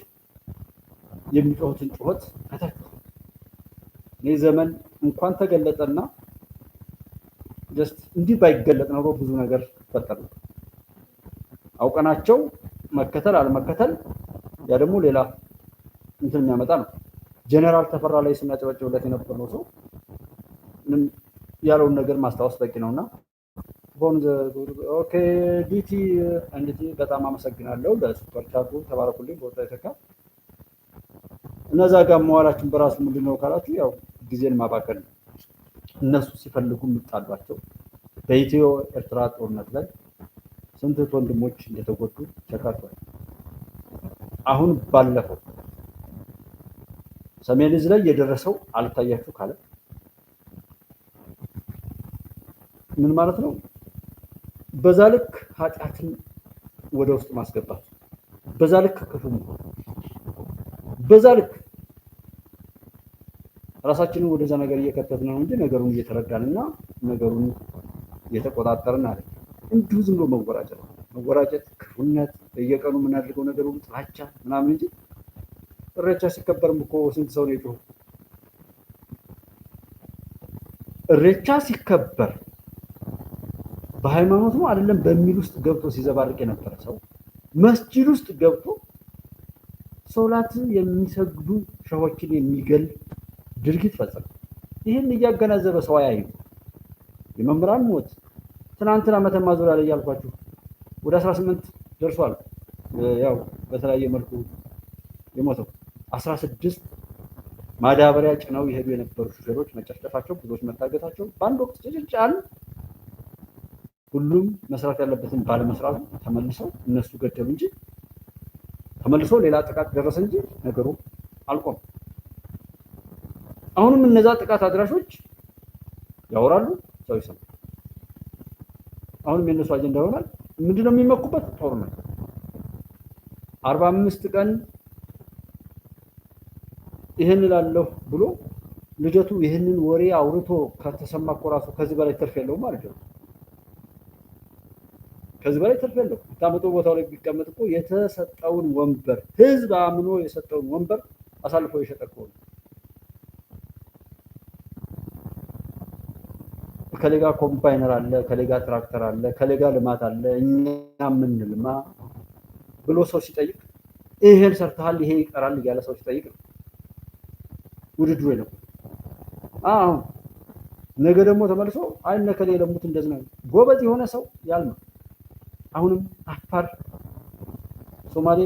የሚጮሁትን ጩኸት ከተክ ይህ ዘመን እንኳን ተገለጠና ጀስት እንዲህ ባይገለጥ ኖሮ ብዙ ነገር ፈጠሩ። አውቀናቸው መከተል አለመከተል ያ ደግሞ ሌላ እንትን የሚያመጣ ነው። ጀነራል ተፈራ ላይ ስናጨበጭብለት የነበረው ሰው ምንም ያለውን ነገር ማስታወስ በቂ ነውና ኦኬ ዲቲ እንዴት በጣም አመሰግናለሁ ለሱፐር ቻቱ ተባረኩልኝ። ቦታ የተካ እነዛ ጋር መዋላችን በራሱ ምንድነው ካላችሁ ያው ጊዜን ማባከን ነው። እነሱ ሲፈልጉ የሚጣሏቸው በኢትዮ ኤርትራ ጦርነት ላይ ስንት ወንድሞች እንደተጎዱ ተካቷል። አሁን ባለፈው ሰሜን ዕዝ ላይ የደረሰው አልታያችሁ ካለ ምን ማለት ነው? በዛ ልክ ኃጢአትን ወደ ውስጥ ማስገባት፣ በዛ ልክ ክፉ መሆን፣ በዛ ልክ ራሳችንን ወደዛ ነገር እየከተትን ነው እንጂ ነገሩን እየተረዳንና ነገሩን እየተቆጣጠርን አለ። እንዲሁ ዝም ብሎ መወራጨት፣ ክፉነት፣ በየቀኑ የምናደርገው ነገር ሁሉ ጥላቻ ምናምን እንጂ እሬቻ ሲከበርም እኮ ስንት ሰው ነው የጮኸው? እሬቻ ሲከበር በሃይማኖት ነው አይደለም በሚል ውስጥ ገብቶ ሲዘባርቅ የነበረ ሰው መስጂድ ውስጥ ገብቶ ሶላት የሚሰግዱ ሸሆችን የሚገል ድርጊት ፈጸመ። ይህን እያገናዘበ ሰው ያዩ የመምህራን ሞት ትናንትና መተማ ዙሪያ ላይ ያልኳችሁ ወደ 18 ደርሷል። ያው በተለያየ መልኩ የሞተው 16 ማዳበሪያ ጭነው ይሄዱ የነበሩ ሹፌሮች መጨፍጨፋቸው፣ ብዙዎች መታገታቸው በአንድ ወቅት ጭጭጫን ሁሉም መስራት ያለበትን ባለመስራቱ ተመልሰው እነሱ ገደሉ እንጂ ተመልሶ ሌላ ጥቃት ደረሰ እንጂ ነገሩ አልቆም። አሁንም እነዛ ጥቃት አድራሾች ያወራሉ፣ ሰው ይሰማል። አሁንም የነሱ አጀንዳ ይሆናል። ምንድነው የሚመኩበት? ጦርነት 45 ቀን ይሄን እላለሁ ብሎ ልጀቱ ይሄንን ወሬ አውርቶ ከተሰማ እኮ ራሱ ከዚህ በላይ ትርፍ የለውም ማለት ነው። ከዚህ በላይ ትርፍ የለውም። ታመጡ ቦታው ላይ ቢቀመጥ እኮ የተሰጠውን ወንበር ህዝብ አምኖ የሰጠውን ወንበር አሳልፎ የሸጠ እኮ ነው። ከሌጋ ኮምባይነር አለ፣ ከሌጋ ትራክተር አለ፣ ከሌጋ ልማት አለ፣ እኛ ምን ልማ ብሎ ሰው ሲጠይቅ ይሄን ሰርተሃል ይሄ ይቀራል እያለ ሰው ሲጠይቅ ነው ውድድሩ ነው። አሁን ነገ ደግሞ ተመልሶ አይነ ከሌ ለሙት እንደዚህ ነው ጎበዝ የሆነ ሰው ያልማ አሁንም አፋር፣ ሶማሌ፣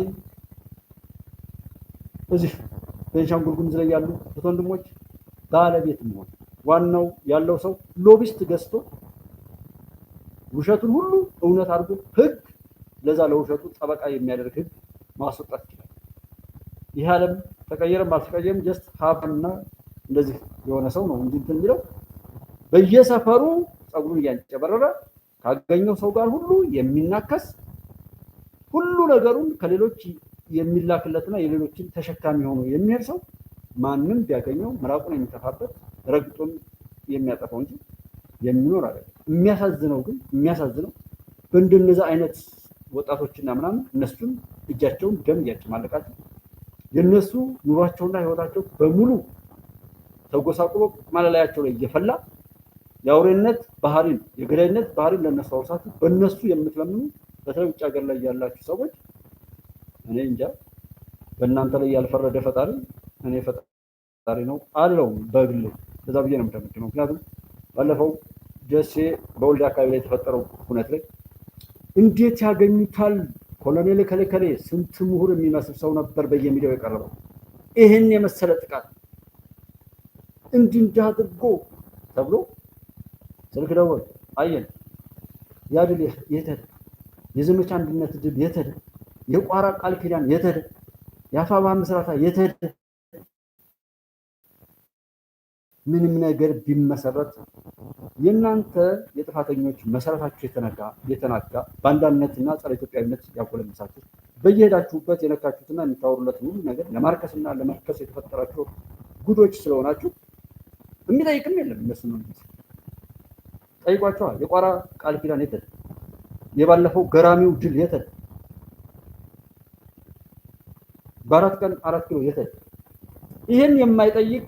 እዚህ ቤንሻንጉል ጉሙዝ ላይ ያሉ ወንድሞች ባለቤት መሆን ዋናው ያለው ሰው ሎቢስት ገዝቶ ውሸቱን ሁሉ እውነት አድርጎ ህግ ለዛ ለውሸቱ ጠበቃ የሚያደርግ ህግ ማስወጣት ይችላል። ይህ ዓለም ተቀየረም አልተቀየረም ጀስት ሀብና እንደዚህ የሆነ ሰው ነው እንጂ እንትን የሚለው በየሰፈሩ ጸጉሩን እያንጨበረረ ካገኘው ሰው ጋር ሁሉ የሚናከስ ሁሉ ነገሩን ከሌሎች የሚላክለትና የሌሎችን ተሸካሚ ሆኖ የሚሄድ ሰው ማንም ቢያገኘው ምራቁን የሚተፋበት ረግጦም የሚያጠፋው እንጂ የሚኖር አይደለም። የሚያሳዝነው በእንደነዛ አይነት ወጣቶችና ምናምን እነሱን እጃቸውን ደም እያጨማለቃቸው የነሱ ኑሯቸውና ህይወታቸው በሙሉ ተጎሳቁሎ ማለላያቸው ላይ እየፈላ የአውሬነት ባህሪን የገዳይነት ባህሪን ለነሱ አውርሳችሁ በእነሱ የምትለምኑ በተለይ ውጭ ሀገር ላይ ያላችሁ ሰዎች እኔ እንጃ በእናንተ ላይ ያልፈረደ ፈጣሪ እኔ ፈጣሪ ነው አለው በግሌ ከዛ ብዬ ነው የምደምደው። ምክንያቱም ባለፈው ደሴ በወልዲያ አካባቢ ላይ የተፈጠረው ሁነት ላይ እንዴት ያገኙታል ኮሎኔል ከለከለ ስንት ምሁር የሚመስል ሰው ነበር በየሚዲያው የቀረበው። ይሄን የመሰለ ጥቃት እንዲህ አድርጎ ተብሎ ስልክ ደወል አየን። ያ ድል የተደ የዘመቻ አንድነት ድል የተደ የቋራ ቃል ኪዳን የተደ የአፋባ ምስራታ የተደ ምንም ነገር ቢመሰረት የእናንተ የጥፋተኞች መሰረታችሁ የተናጋ ባንዳነትና ጸረ ኢትዮጵያዊነት ያቆለምሳችሁ በየሄዳችሁበት የነካችሁትና የምታወሩለት ሁሉ ነገር ለማርከስና ለመርከስ የተፈጠራችሁ ጉዶች ስለሆናችሁ የሚጠይቅም የለም። እነሱ ነው ጠይቋቸዋል። የቋራ ቃል ኪዳን የተደ የባለፈው ገራሚው ድል የተደ በአራት ቀን 4 ኪሎ የተደ ይሄን የማይጠይቅ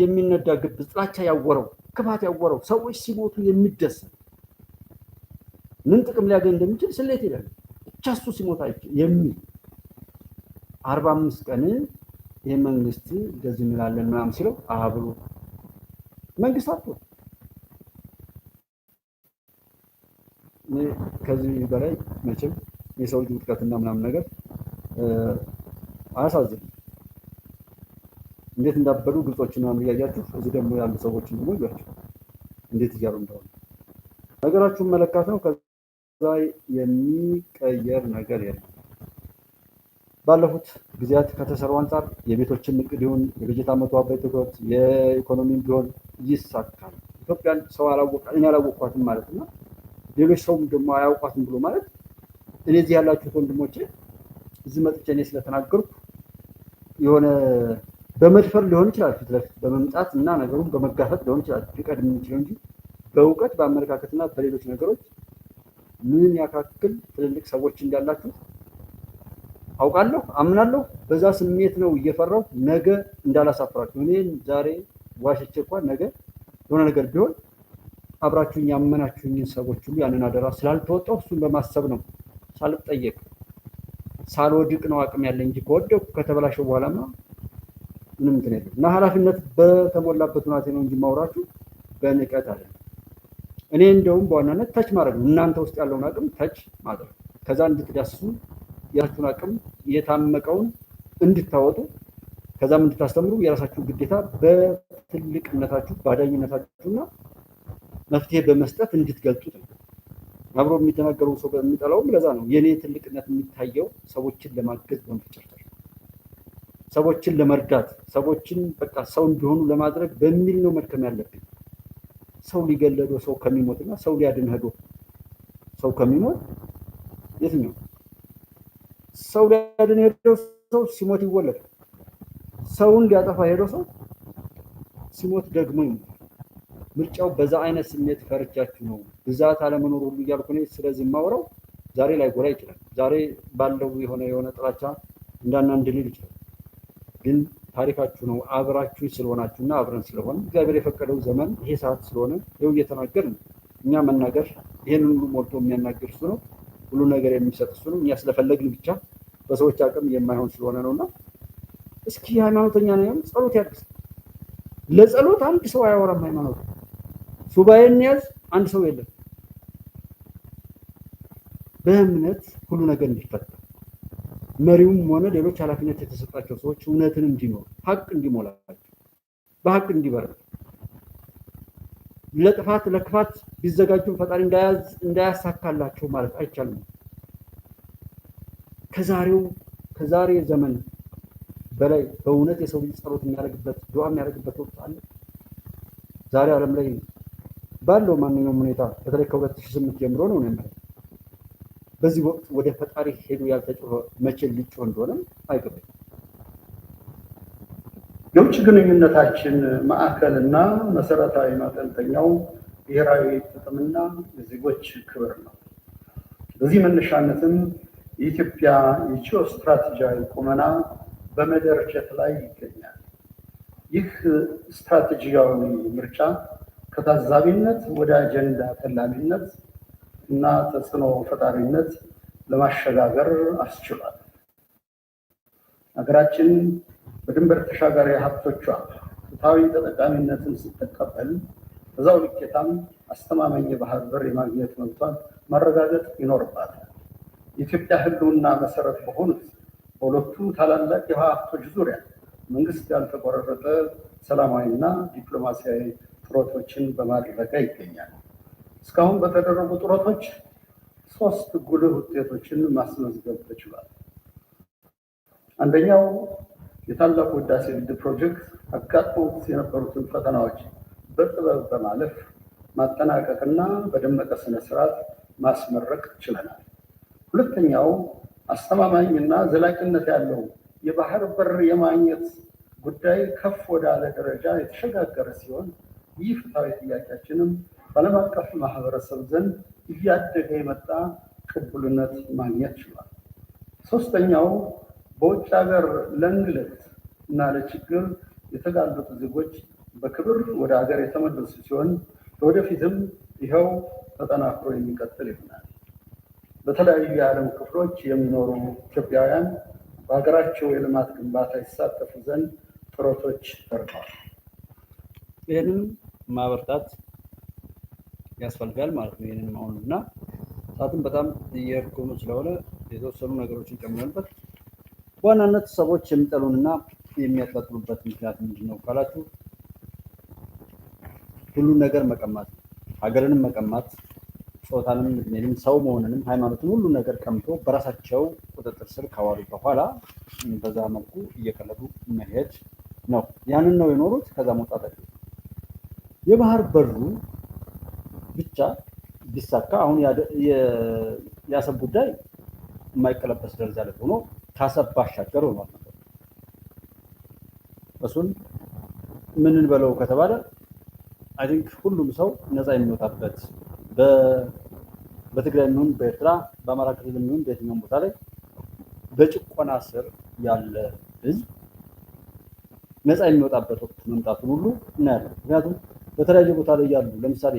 የሚነዳ ግብ ጥላቻ ያወረው ክፋት ያወረው ሰዎች ሲሞቱ የሚደሰት ምን ጥቅም ሊያገኝ እንደሚችል ስሌት ይላል ብቻ እሱ ሲሞት የሚል 45 ቀን ይሄ መንግስት እንደዚህ እንላለን ምናምን ሲለው አብሮ መንግስት አጥቶ ከዚህ በላይ መቼም የሰው ልጅ ውድቀትና ምናምን ነገር አያሳዝንም። እንዴት እንዳበዱ ግልጾችን ነው የሚያያችሁ። እዚህ ደግሞ ያሉ ሰዎች ደግሞ ይያችሁ እንዴት እያሉ እንደሆነ ነገራችሁን መለካት ነው። ከዛ የሚቀየር ነገር የለም። ባለፉት ጊዜያት ከተሰሩ አንጻር የቤቶችን እቅድ ይሁን የበጀት ዓመቱ አበይት ትኩረት የኢኮኖሚም ቢሆን ይሳካል። ኢትዮጵያን ሰው እኔ አላወቅኳትም ማለትና ሌሎች ሰውም ደግሞ አያውቋትም ብሎ ማለት እኔ እዚህ ያላችሁት ወንድሞቼ እዚህ መጥቼ እኔ ስለተናገርኩ የሆነ በመድፈር ሊሆን ይችላል ፊት ለፊት በመምጣት እና ነገሩን በመጋፈጥ ሊሆን ይችላል ሊቀድም የሚችለው እንጂ በእውቀት በአመለካከትና በሌሎች ነገሮች ምን ያካክል ትልልቅ ሰዎች እንዳላችሁ አውቃለሁ፣ አምናለሁ። በዛ ስሜት ነው እየፈራሁ ነገ እንዳላሳፍራችሁ። እኔ ዛሬ ዋሽቼ እንኳን ነገ የሆነ ነገር ቢሆን አብራችሁኝ ያመናችሁኝን ሰዎች ሁሉ ያንን አደራ ስላልተወጣሁ እሱን በማሰብ ነው ሳልጠየቅ ሳልወድቅ ነው አቅም ያለኝ እንጂ ከወደኩ ከተበላሸው በኋላማ ምንም እንትን የለም እና ኃላፊነት በተሞላበት ሁኔታ ነው እንጂ ማውራችሁ በንቀት አይደለም። እኔ እንደውም በዋናነት ተች ማድረግ ነው፣ እናንተ ውስጥ ያለውን አቅም ተች ማድረግ ከዛ እንድትዳስሱ ያላችሁን አቅም የታመቀውን እንድታወጡ ከዛም እንድታስተምሩ የራሳችሁ ግዴታ በትልቅነታችሁ ባዳኝነታችሁና መፍትሄ በመስጠት እንድትገልጡት ነው። አብሮ የሚተናገሩ ሰው በሚጠላውም ለዛ ነው። የኔ ትልቅነት የሚታየው ሰዎችን ለማገዝ በመፍጨርጨር ሰዎችን ለመርዳት ሰዎችን በቃ ሰው እንዲሆኑ ለማድረግ በሚል ነው መድከም ያለብኝ። ሰው ሊገለዶ ሰው ከሚሞትና ሰው ሊያድን ሄዶ ሰው ከሚሞት የትኛው ሰው ሊያድን ሄዶ ሰው ሲሞት ይወለድ፣ ሰውን ሊያጠፋ ሄዶ ሰው ሲሞት ደግሞ ይሞት። ምርጫው በዛ አይነት ስሜት ፈርጃችሁ ነው ብዛት አለመኖር ሁሉ እያልኩ እኔ ስለዚህ የማወራው ዛሬ ላይ ጎላ ይችላል። ዛሬ ባለው የሆነ ጥላቻ እንዳናንድ ሊል ይችላል። ግን ታሪካችሁ ነው አብራችሁ ስለሆናችሁና አብረን ስለሆነ እግዚአብሔር የፈቀደው ዘመን ይሄ ሰዓት ስለሆነ ይኸው እየተናገርን ነው። እኛ መናገር ይሄን ሁሉ ሞልቶ የሚያናገር እሱ ነው። ሁሉ ነገር የሚሰጥ እሱ ነው። እኛ ስለፈለግን ብቻ በሰዎች አቅም የማይሆን ስለሆነ ነውና እስኪ ሃይማኖተኛ ነው ጸሎት ያድርስ። ለጸሎት አንድ ሰው አያወራም። ሃይማኖት ሱባኤን ያዝ አንድ ሰው የለም። በእምነት ሁሉ ነገር እንዲፈታ መሪውም ሆነ ሌሎች ኃላፊነት የተሰጣቸው ሰዎች እውነትን እንዲኖሩ ሀቅ እንዲሞላቸው በሀቅ እንዲበረቱ ለክፋት ቢዘጋጁ ፈጣሪ እንዳያሳካላቸው ማለት አይቻልም። ከዛሬ ዘመን በላይ በእውነት የሰው ልጅ ጸሎት የሚያደርግበት ዱዓ የሚያደርግበት ወቅት አለ። ዛሬ ዓለም ላይ ባለው ማንኛውም ሁኔታ በተለይ ከ2008 ጀምሮ ነው ማለት በዚህ ወቅት ወደ ፈጣሪ ሄዱ ያልተጮኸ መቼ ሊጮህ እንደሆነ አይገባኝም። የውጭ ግንኙነታችን ማዕከልና መሰረታዊ ማጠንጠኛው ብሔራዊ ጥቅምና የዜጎች ክብር ነው። በዚህ መነሻነትም የኢትዮጵያ የጂኦ ስትራቴጂያዊ ቁመና በመደረጀት ላይ ይገኛል። ይህ ስትራቴጂያዊ ምርጫ ከታዛቢነት ወደ አጀንዳ ተላሚነት እና ተጽዕኖ ፈጣሪነት ለማሸጋገር አስችሏል። ሀገራችን በድንበር ተሻጋሪ ሀብቶቿ ፍትሃዊ ተጠቃሚነትን ስትቀበል በዛው ልኬታም አስተማማኝ የባህር በር የማግኘት መብቷን ማረጋገጥ ይኖርባታል። የኢትዮጵያ ሕልውና መሰረት በሆኑት በሁለቱ ታላላቅ የውሃ ሀብቶች ዙሪያ መንግስት ያልተቆራረጠ ሰላማዊና ዲፕሎማሲያዊ ጥረቶችን በማድረግ ላይ ይገኛል። እስካሁን በተደረጉ ጥረቶች 3 ጉልህ ውጤቶችን ማስመዝገብ ተችሏል። አንደኛው የታላቁ ህዳሴ ግድብ ፕሮጀክት አጋጥሞት የነበሩትን ፈተናዎች በጥበብ በማለፍ ማጠናቀቅና በደመቀ ስነ ስርዓት ማስመረቅ ችለናል። ሁለተኛው አስተማማኝ እና ዘላቂነት ያለው የባህር በር የማግኘት ጉዳይ ከፍ ወዳለ ደረጃ የተሸጋገረ ሲሆን ይህ ፍትሃዊ ጥያቄያችንም በዓለም አቀፍ ማህበረሰብ ዘንድ እያደገ የመጣ ቅቡልነት ማግኘት ችሏል። ሶስተኛው በውጭ ሀገር ለእንግልት እና ለችግር የተጋለጡ ዜጎች በክብር ወደ ሀገር የተመለሱ ሲሆን ወደፊትም ይኸው ተጠናክሮ የሚቀጥል ይሆናል። በተለያዩ የዓለም ክፍሎች የሚኖሩ ኢትዮጵያውያን በሀገራቸው የልማት ግንባታ ይሳተፉ ዘንድ ጥረቶች ተደርገዋል። ይህንን ማበርታት ያስፈልጋል ማለት ነው። ይህንን መሆኑ እና ሰዓቱም በጣም እየረኮኑ ስለሆነ የተወሰኑ ነገሮችን ጨምረንበት በዋናነት ሰዎች የሚጠሉንና የሚያጣጥሉበት ምክንያት ምንድን ነው ካላችሁ ሁሉን ነገር መቀማት፣ ሀገርንም መቀማት፣ ጾታንም፣ እድሜንም፣ ሰው መሆንንም፣ ሃይማኖትን ሁሉ ነገር ቀምቶ በራሳቸው ቁጥጥር ስር ካዋሉ በኋላ በዛ መልኩ እየቀለዱ መሄድ ነው። ያንን ነው የኖሩት። ከዛ መውጣት የባህር በሩ ብቻ ቢሳካ አሁን የአሰብ ጉዳይ የማይቀለበስ ደረጃ ላይ ሆኖ ከአሰብ ባሻገር ሆኗል። እሱን ምን እንበለው ከተባለ አይ ቲንክ ሁሉም ሰው ነፃ የሚወጣበት በትግራይ የሚሆን በኤርትራ በአማራ ክልል የሚሆን በየትኛውም ቦታ ላይ በጭቆና ስር ያለ ህዝብ ነፃ የሚወጣበት ወቅት መምጣቱን ሁሉ እናያለን። ምክንያቱም በተለያየ ቦታ ላይ ያሉ ለምሳሌ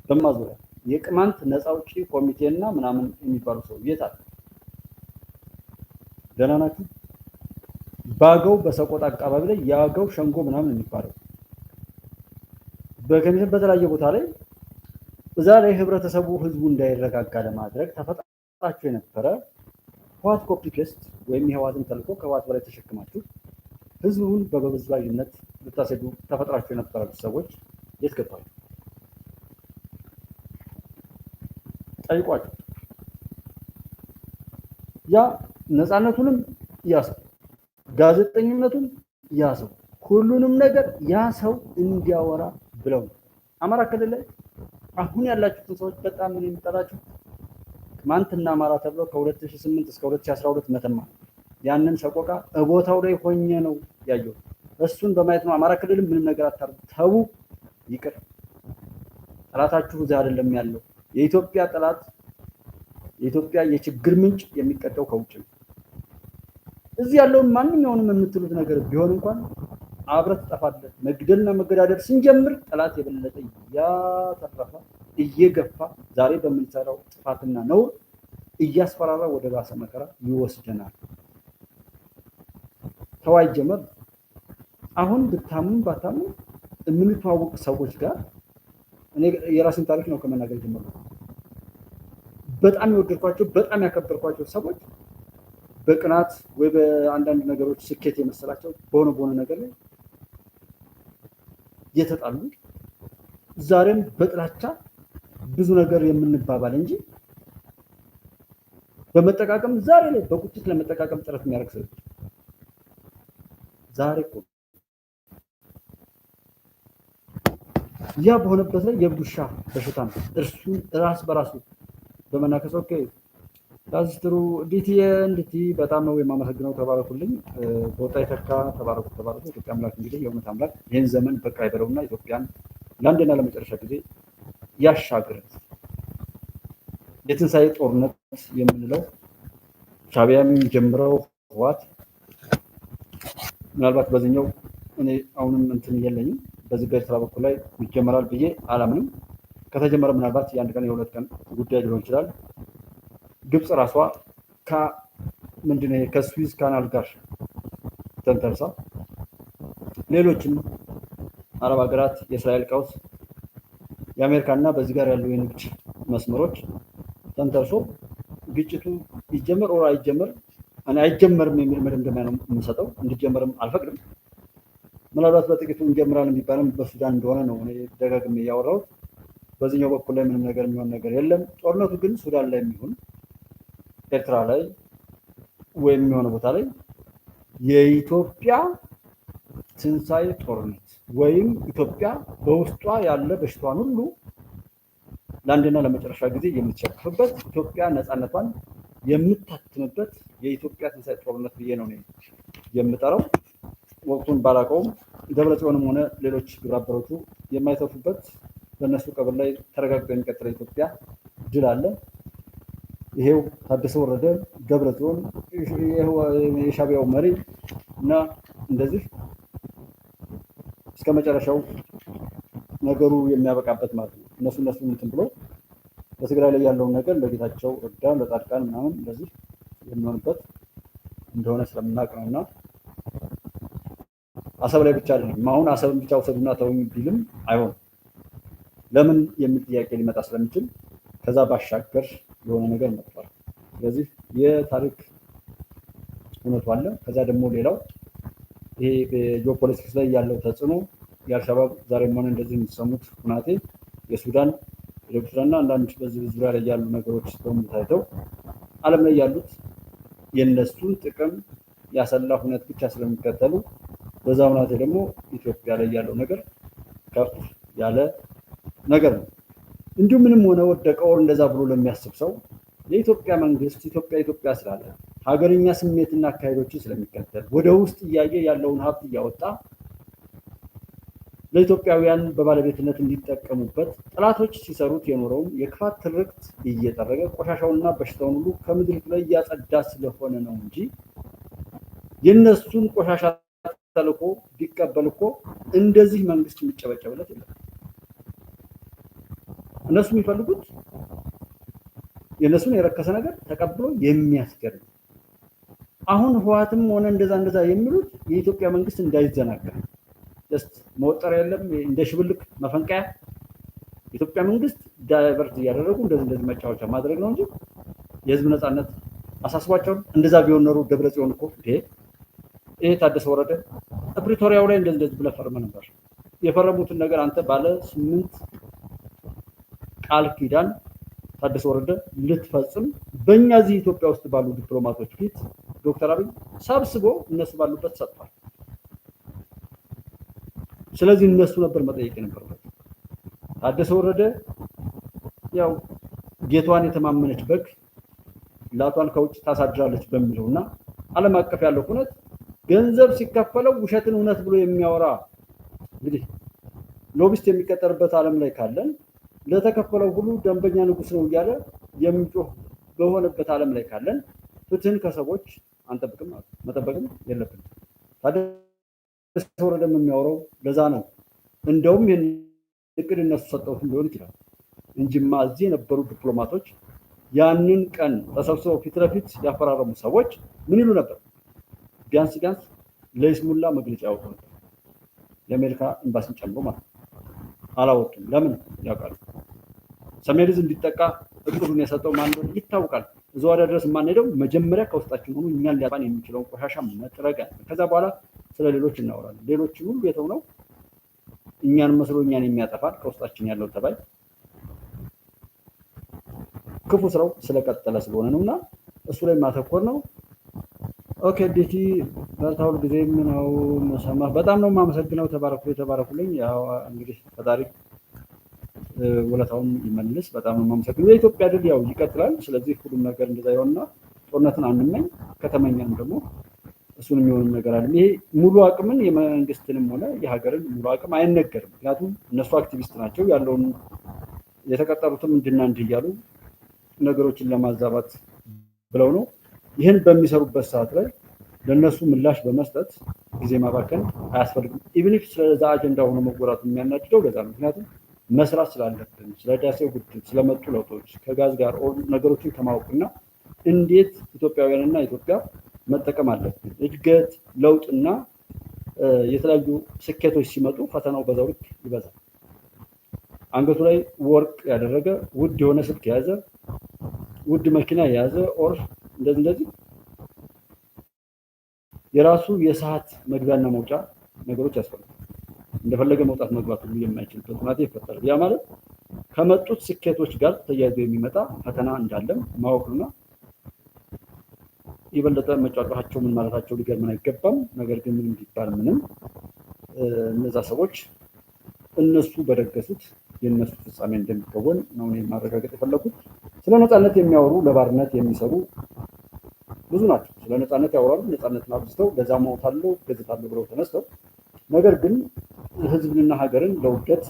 በማዞሪያ የቅማንት ነፃ አውጪ ኮሚቴና ምናምን የሚባሉ ሰው የት አለ? ደህና ናችሁ? ባገው በሰቆጣ አካባቢ ላይ ያገው ሸንጎ ምናምን የሚባለው በከሚሴ በተለያየ ቦታ ላይ እዛ ላይ ህብረተሰቡ ህዝቡ እንዳይረጋጋ ለማድረግ ተፈጣጣችሁ የነበረ ህወሓት ኮፒ ፔስት ወይም የህወሓትን ተልዕኮ ከህወሓት በላይ ተሸክማችሁ ህዝቡን በበዝባዥነት ልታሰዱ ተፈጥራችሁ የነበራችሁ ሰዎች የት ገባችሁ? ጠይቋቸው። ያ ነፃነቱንም ያሰው፣ ጋዜጠኝነቱን ያሰው፣ ሁሉንም ነገር ያ ሰው እንዲያወራ ብለው ነው። አማራ ክልል ላይ አሁን ያላችሁትን ሰዎች በጣም ምን የምጠላችሁ ቅማንትና አማራ ተብለው ከ2008 እስከ 2012 መተማ ያንን ሰቆቃ ቦታው ላይ ሆኜ ነው ያየው። እሱን በማየት ነው አማራ ክልል ምንም ነገር አታርጉ፣ ተው፣ ይቅር። ጠላታችሁ እዚህ አይደለም ያለው። የኢትዮጵያ ጠላት፣ የኢትዮጵያ የችግር ምንጭ የሚቀደው ከውጭ ነው። እዚህ ያለውን ማንኛውንም የምትሉት ነገር ቢሆን እንኳን አብረህ ትጠፋለህ። መግደልና መገዳደል ስንጀምር ጠላት የበለጠ እያተረፈ እየገፋ ዛሬ በምንሰራው ጥፋትና ነውር እያስፈራራ ወደ ባሰ መከራ ይወስደናል። ተዋይ ጀመር። አሁን ብታምኑ ባታምኑ የምንተዋወቅ ሰዎች ጋር እኔ የራስን ታሪክ ነው ከመናገር ጀመርኩ። በጣም የወደድኳቸው በጣም ያከበርኳቸው ሰዎች በቅናት ወይ በአንዳንድ ነገሮች ስኬት የመሰላቸው በሆነ ነገር ላይ የተጣሉ ዛሬም በጥላቻ ብዙ ነገር የምንባባል እንጂ በመጠቃቀም ዛሬ ላይ በቁጭት ለመጠቃቀም ጥረት የሚያደርግ ሰዎች ዛሬ እኮ ያ በሆነበት ላይ የብዱሻ በሽታ ነው። እርሱን ራስ በራሱ በመናከስ ኦኬ ዳዝትሩ እንዴት በጣም ነው የማመሰግነው። ተባረኩልኝ። በወጣ የተካ ተባረኩ። ኢትዮጵያ አምላክ እንግዲህ የእውነት አምላክ ይህን ዘመን በቃ ይበለውና ኢትዮጵያን ለአንድና ለመጨረሻ ጊዜ ያሻግር። የትንሣኤ ጦርነት የምንለው ሻዕቢያም ጀምረው ህወሓት ምናልባት በዚህኛው እኔ አሁንም እንትን የለኝም በዚህ በኤርትራ በኩል ላይ ይጀመራል ብዬ አላምንም። ከተጀመረ ምናልባት የአንድ ቀን የሁለት ቀን ጉዳይ ሊሆን ይችላል። ግብፅ ራሷ ምንድነው ከስዊዝ ካናል ጋር ተንተርሳ ሌሎችም አረብ ሀገራት የእስራኤል ቀውስ የአሜሪካና በዚህ ጋር ያሉ የንግድ መስመሮች ተንተርሶ ግጭቱ ይጀመር ኦር አይጀመር እኔ አይጀመርም የሚል መደምደሚያ ነው የምሰጠው። እንዲጀመርም አልፈቅድም። ምናልባት በጥቂቱ እንጀምራለን የሚባለው በሱዳን እንደሆነ ነው እኔ ደጋግሜ ያወራሁት። በዚህኛው በኩል ላይ ምንም ነገር የሚሆን ነገር የለም። ጦርነቱ ግን ሱዳን ላይ የሚሆን ኤርትራ ላይ ወይም የሆነ ቦታ ላይ የኢትዮጵያ ትንሣኤ ጦርነት ወይም ኢትዮጵያ በውስጧ ያለ በሽታዋን ሁሉ ለአንድና ለመጨረሻ ጊዜ የምትሸክፍበት ኢትዮጵያ ነፃነቷን የምታትምበት የኢትዮጵያ ትንሣኤ ጦርነት ብዬ ነው የምጠራው። ወቅቱን ባላውቀውም ደብረጽዮንም ሆነ ሌሎች ግብረ አበሮቹ የማይተፉበት በእነሱ ቀብር ላይ ተረጋግጦ የሚቀጥለ ኢትዮጵያ ድል አለ። ይሄው ታደሰ ወረደ፣ ደብረጽዮን፣ የሻዕቢያው መሪ እና እንደዚህ እስከ መጨረሻው ነገሩ የሚያበቃበት ማለት ነው። እነሱ እንትን ብሎ በትግራይ ላይ ያለውን ነገር ለጌታቸው ረዳ ለጻድቃን ምናምን እንደዚህ የሚሆንበት እንደሆነ ስለምናውቅ ነው። እና አሰብ ላይ ብቻ አይደለም አሁን አሰብን ብቻ ውሰዱና ተውኝ ቢልም አይሆንም። ለምን የሚል ጥያቄ ሊመጣ ስለሚችል ከዛ ባሻገር የሆነ ነገር መጥቷል። ስለዚህ የታሪክ እውነቱ አለ። ከዛ ደግሞ ሌላው ይሄ በጂኦፖለቲክስ ላይ ያለው ተጽዕኖ የአልሸባብ ዛሬም ሆነ እንደዚህ የምትሰሙት ሁናቴ የሱዳን የኤርትራና አንዳንድ በዚህ ዙሪያ ላይ ያሉ ነገሮች በሙሉ ታይተው ዓለም ላይ ያሉት የነሱን ጥቅም ያሰላ ሁነት ብቻ ስለሚከተሉ በዛ ሁናቴ ደግሞ ኢትዮጵያ ላይ ያለው ነገር ከፍ ያለ ነገር ነው። እንዲሁ ምንም ሆነ ወደቀው እንደዛ ብሎ ለሚያስብ ሰው የኢትዮጵያ መንግስት ኢትዮጵያ ስላለ ሀገርኛ ስሜትና አካሄዶችን ስለሚከተል ወደ ውስጥ እያየ ያለውን ሀብት እያወጣ ለኢትዮጵያውያን በባለቤትነት እንዲጠቀሙበት ጠላቶች ሲሰሩት የኖረውን የክፋት ትርክት እየጠረገ ቆሻሻውንና በሽታውን ሁሉ ከምድሪቱ ላይ እያጸዳ ስለሆነ ነው እንጂ የነሱን ቆሻሻ ተልኮ ቢቀበል እኮ እንደዚህ መንግስት የሚጨበጨብለት የለም። እነሱ የሚፈልጉት የነሱን የረከሰ ነገር ተቀብሎ የሚያስገርም። አሁን ህወሓትም ሆነ እንደዛ የሚሉት የኢትዮጵያ መንግስት እንዳይዘናጋ ጀስት መወጠር የለም እንደ ሽብልክ መፈንቀያ የኢትዮጵያ መንግስት ዳይቨርት እያደረጉ እንደዚህ መጫወቻ ማድረግ ነው እንጂ የህዝብ ነፃነት አሳስቧቸው እንደዛ ቢሆን ኖሮ ደብረጽዮን እኮ ይሄ ታደሰ ወረደ በፕሪቶሪያው ላይ እንደዚህ ብለህ ፈርመህ ነበር። የፈረሙትን ነገር አንተ ባለ 8 ቃል ኪዳን ታደሰ ወረደ ልትፈጽም በእኛ እዚህ ኢትዮጵያ ውስጥ ባሉ ዲፕሎማቶች ፊት ዶክተር አብይ ሰብስቦ እነሱ ባሉበት ሰጥቷል። ስለዚህ እነሱ ነበር መጠየቅ የነበረበት። ታደሰ ወረደ ያው ጌቷን የተማመነች በግ ላቷን ከውጭ ታሳድራለች በሚለውና ዓለም አቀፍ ያለው ሁነት ገንዘብ ሲከፈለው ውሸትን እውነት ብሎ የሚያወራ እንግዲህ ሎቢስት የሚቀጠርበት ዓለም ላይ ካለን ለተከፈለው ሁሉ ደንበኛ ንጉስ ነው እያለ የሚጮህ በሆነበት ዓለም ላይ ካለን ፍትህን ከሰዎች አንጠብቅም ማለት መጠበቅም የለብንም። ታደሰ ወረደም የሚያወራው ለዛ ነው። እንደውም ይህን እቅድ እነሱ ሰጠውት ሊሆን ይችላል እንጂማ እዚህ የነበሩ ዲፕሎማቶች ያንን ቀን ተሰብስበው ፊት ለፊት ያፈራረሙ ሰዎች ምን ይሉ ነበር? ቢያንስ ለይስሙላ መግለጫ ያወጡ ነበር። የአሜሪካ ኤምባሲን ጨምሮ ማለት አላወጡም። ለምን ያውቃሉ? ሰሜን ዕዝ እንዲጠቃ እቅዱን የሰጠው ማን እንደሆነ ይታወቃል። እዛው ወደ ድረስ የማንሄደው መጀመሪያ ከውስጣችን ሆኖ እኛን ሊያባን የሚችለውን ቆሻሻ መጥረግ፣ ከዛ በኋላ ስለ ሌሎች እናወራለን። ሌሎችን ሁሉ የተው ነው እኛን መስሎ እኛን የሚያጠፋን ከውስጣችን ያለው ተባይ ክፉ ስራው ስለቀጠለ ስለሆነ ነውና እሱ ላይ ማተኮር ነው። ኦኬ ዲቲ በታውል ጊዜ ነው መሰማ በጣም ነው የማመሰግነው። ተባረኩልኝ። ያው እንግዲህ ፈጣሪ ወለታውን ይመልስ። በጣም ነው የማመሰግነው። የኢትዮጵያ ድል ያው ይቀጥላል። ስለዚህ ሁሉም ነገር እንደዛ ይሆንና ጦርነትን አንመኝ፣ ከተመኘንም ደግሞ እሱን የሚሆንም ነገር አለ። ይሄ ሙሉ አቅምን የመንግስትንም ሆነ የሀገርን ሙሉ አቅም አይነገርም። ምክንያቱም እነሱ አክቲቪስት ናቸው። ያለውን የተቀጠሩትም እንድና እንዲህ እያሉ ነገሮችን ለማዛባት ብለው ነው። ይህን በሚሰሩበት ሰዓት ላይ ለነሱ ምላሽ በመስጠት ጊዜ ማባከን አያስፈልግም። ኢቭን ኢፍ ስለዛ አጀንዳ ሆኖ መጎራቱ የሚያናድደው ለዛ ነው። ምክንያቱም መስራት ስላለብን ስለ ህዳሴው ግድብ ስለመጡ ለውጦች ከጋዝ ጋር ነገሮችን ከማወቅና እንዴት ኢትዮጵያውያንና ኢትዮጵያ መጠቀም አለብን። እድገት ለውጥና የተለያዩ ስኬቶች ሲመጡ ፈተናው በዛው ልክ ይበዛል። አንገቱ ላይ ወርቅ ያደረገ ውድ የሆነ ስልክ የያዘ ውድ መኪና የያዘ ኦር እንደዚህ የራሱ የሰዓት መግቢያና መውጫ ነገሮች ያስፈልጋል። እንደፈለገ መውጣት መግባት ሁሉ የማይችልበት ሁኔታ ይፈጠራል። ያ ማለት ከመጡት ስኬቶች ጋር ተያይዞ የሚመጣ ፈተና እንዳለም ማወቅና የበለጠ መጫጫቸው ምን ማለታቸው ሊገርመን አይገባም። ነገር ግን ምንም ቢባል ምንም እነዛ ሰዎች እነሱ በደገሱት የነሱ ፍጻሜ እንደሚከወን ነው ማረጋገጥ የፈለጉት። ስለ ነፃነት የሚያወሩ ለባርነት የሚሰሩ ብዙ ናቸው። ስለ ነፃነት ያወራሉ። ነፃነትን አብዝተው ለዛ ሞታለው ገዝታለሁ ብለው ተነስተው ነገር ግን ህዝብንና ሀገርን ለውደት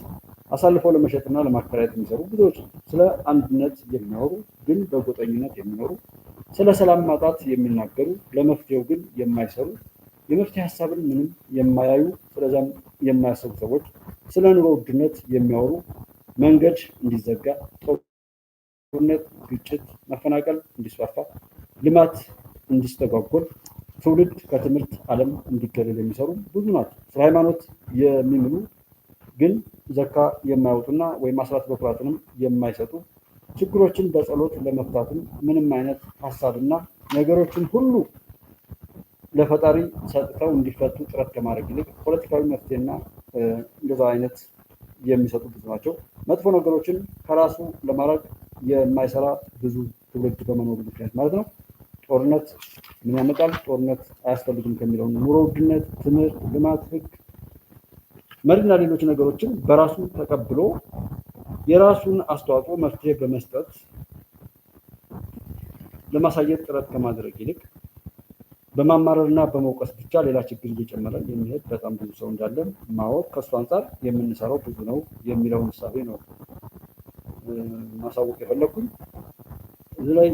አሳልፈው ለመሸጥና ለማከራየት የሚሰሩ ብዙዎች፣ ስለ አንድነት የሚያወሩ ግን በጎጠኝነት የሚኖሩ፣ ስለ ሰላም ማጣት የሚናገሩ ለመፍትሄው ግን የማይሰሩ፣ የመፍትሄ ሀሳብን ምንም የማያዩ ስለዛም የማያሰቡ ሰዎች፣ ስለ ኑሮ ውድነት የሚያወሩ መንገድ እንዲዘጋ፣ ጦርነት፣ ግጭት፣ መፈናቀል እንዲስፋፋ፣ ልማት እንዲስተጓጎል፣ ትውልድ ከትምህርት ዓለም እንዲገለል የሚሰሩ ብዙ ናቸው። ስለ ሃይማኖት የሚምሉ ግን ዘካ የማያወጡና ወይም አስራት በኩራትንም የማይሰጡ፣ ችግሮችን በጸሎት ለመፍታትም ምንም አይነት ሀሳብና ነገሮችን ሁሉ ለፈጣሪ ሰጥተው እንዲፈቱ ጥረት ከማድረግ ይልቅ ፖለቲካዊ መፍትሄና እንደዛ አይነት የሚሰጡ ብዙ ናቸው። መጥፎ ነገሮችን ከራሱ ለማድረግ የማይሰራ ብዙ ትውልድ በመኖሩ ምክንያት ማለት ነው። ጦርነት ምን ያመጣል? ጦርነት አያስፈልግም ከሚለው ኑሮ ውድነት፣ ትምህርት፣ ልማት፣ ህግ፣ መሪና ሌሎች ነገሮችን በራሱ ተቀብሎ የራሱን አስተዋጽኦ መፍትሄ በመስጠት ለማሳየት ጥረት ከማድረግ ይልቅ በማማረርና በመውቀስ ብቻ ሌላ ችግር እየጨመረ የሚሄድ በጣም ብዙ ሰው እንዳለ ማወቅ፣ ከእሱ አንጻር የምንሰራው ብዙ ነው የሚለውን እሳቤ ነው ማሳወቅ የፈለኩኝ። እዚህ ላይ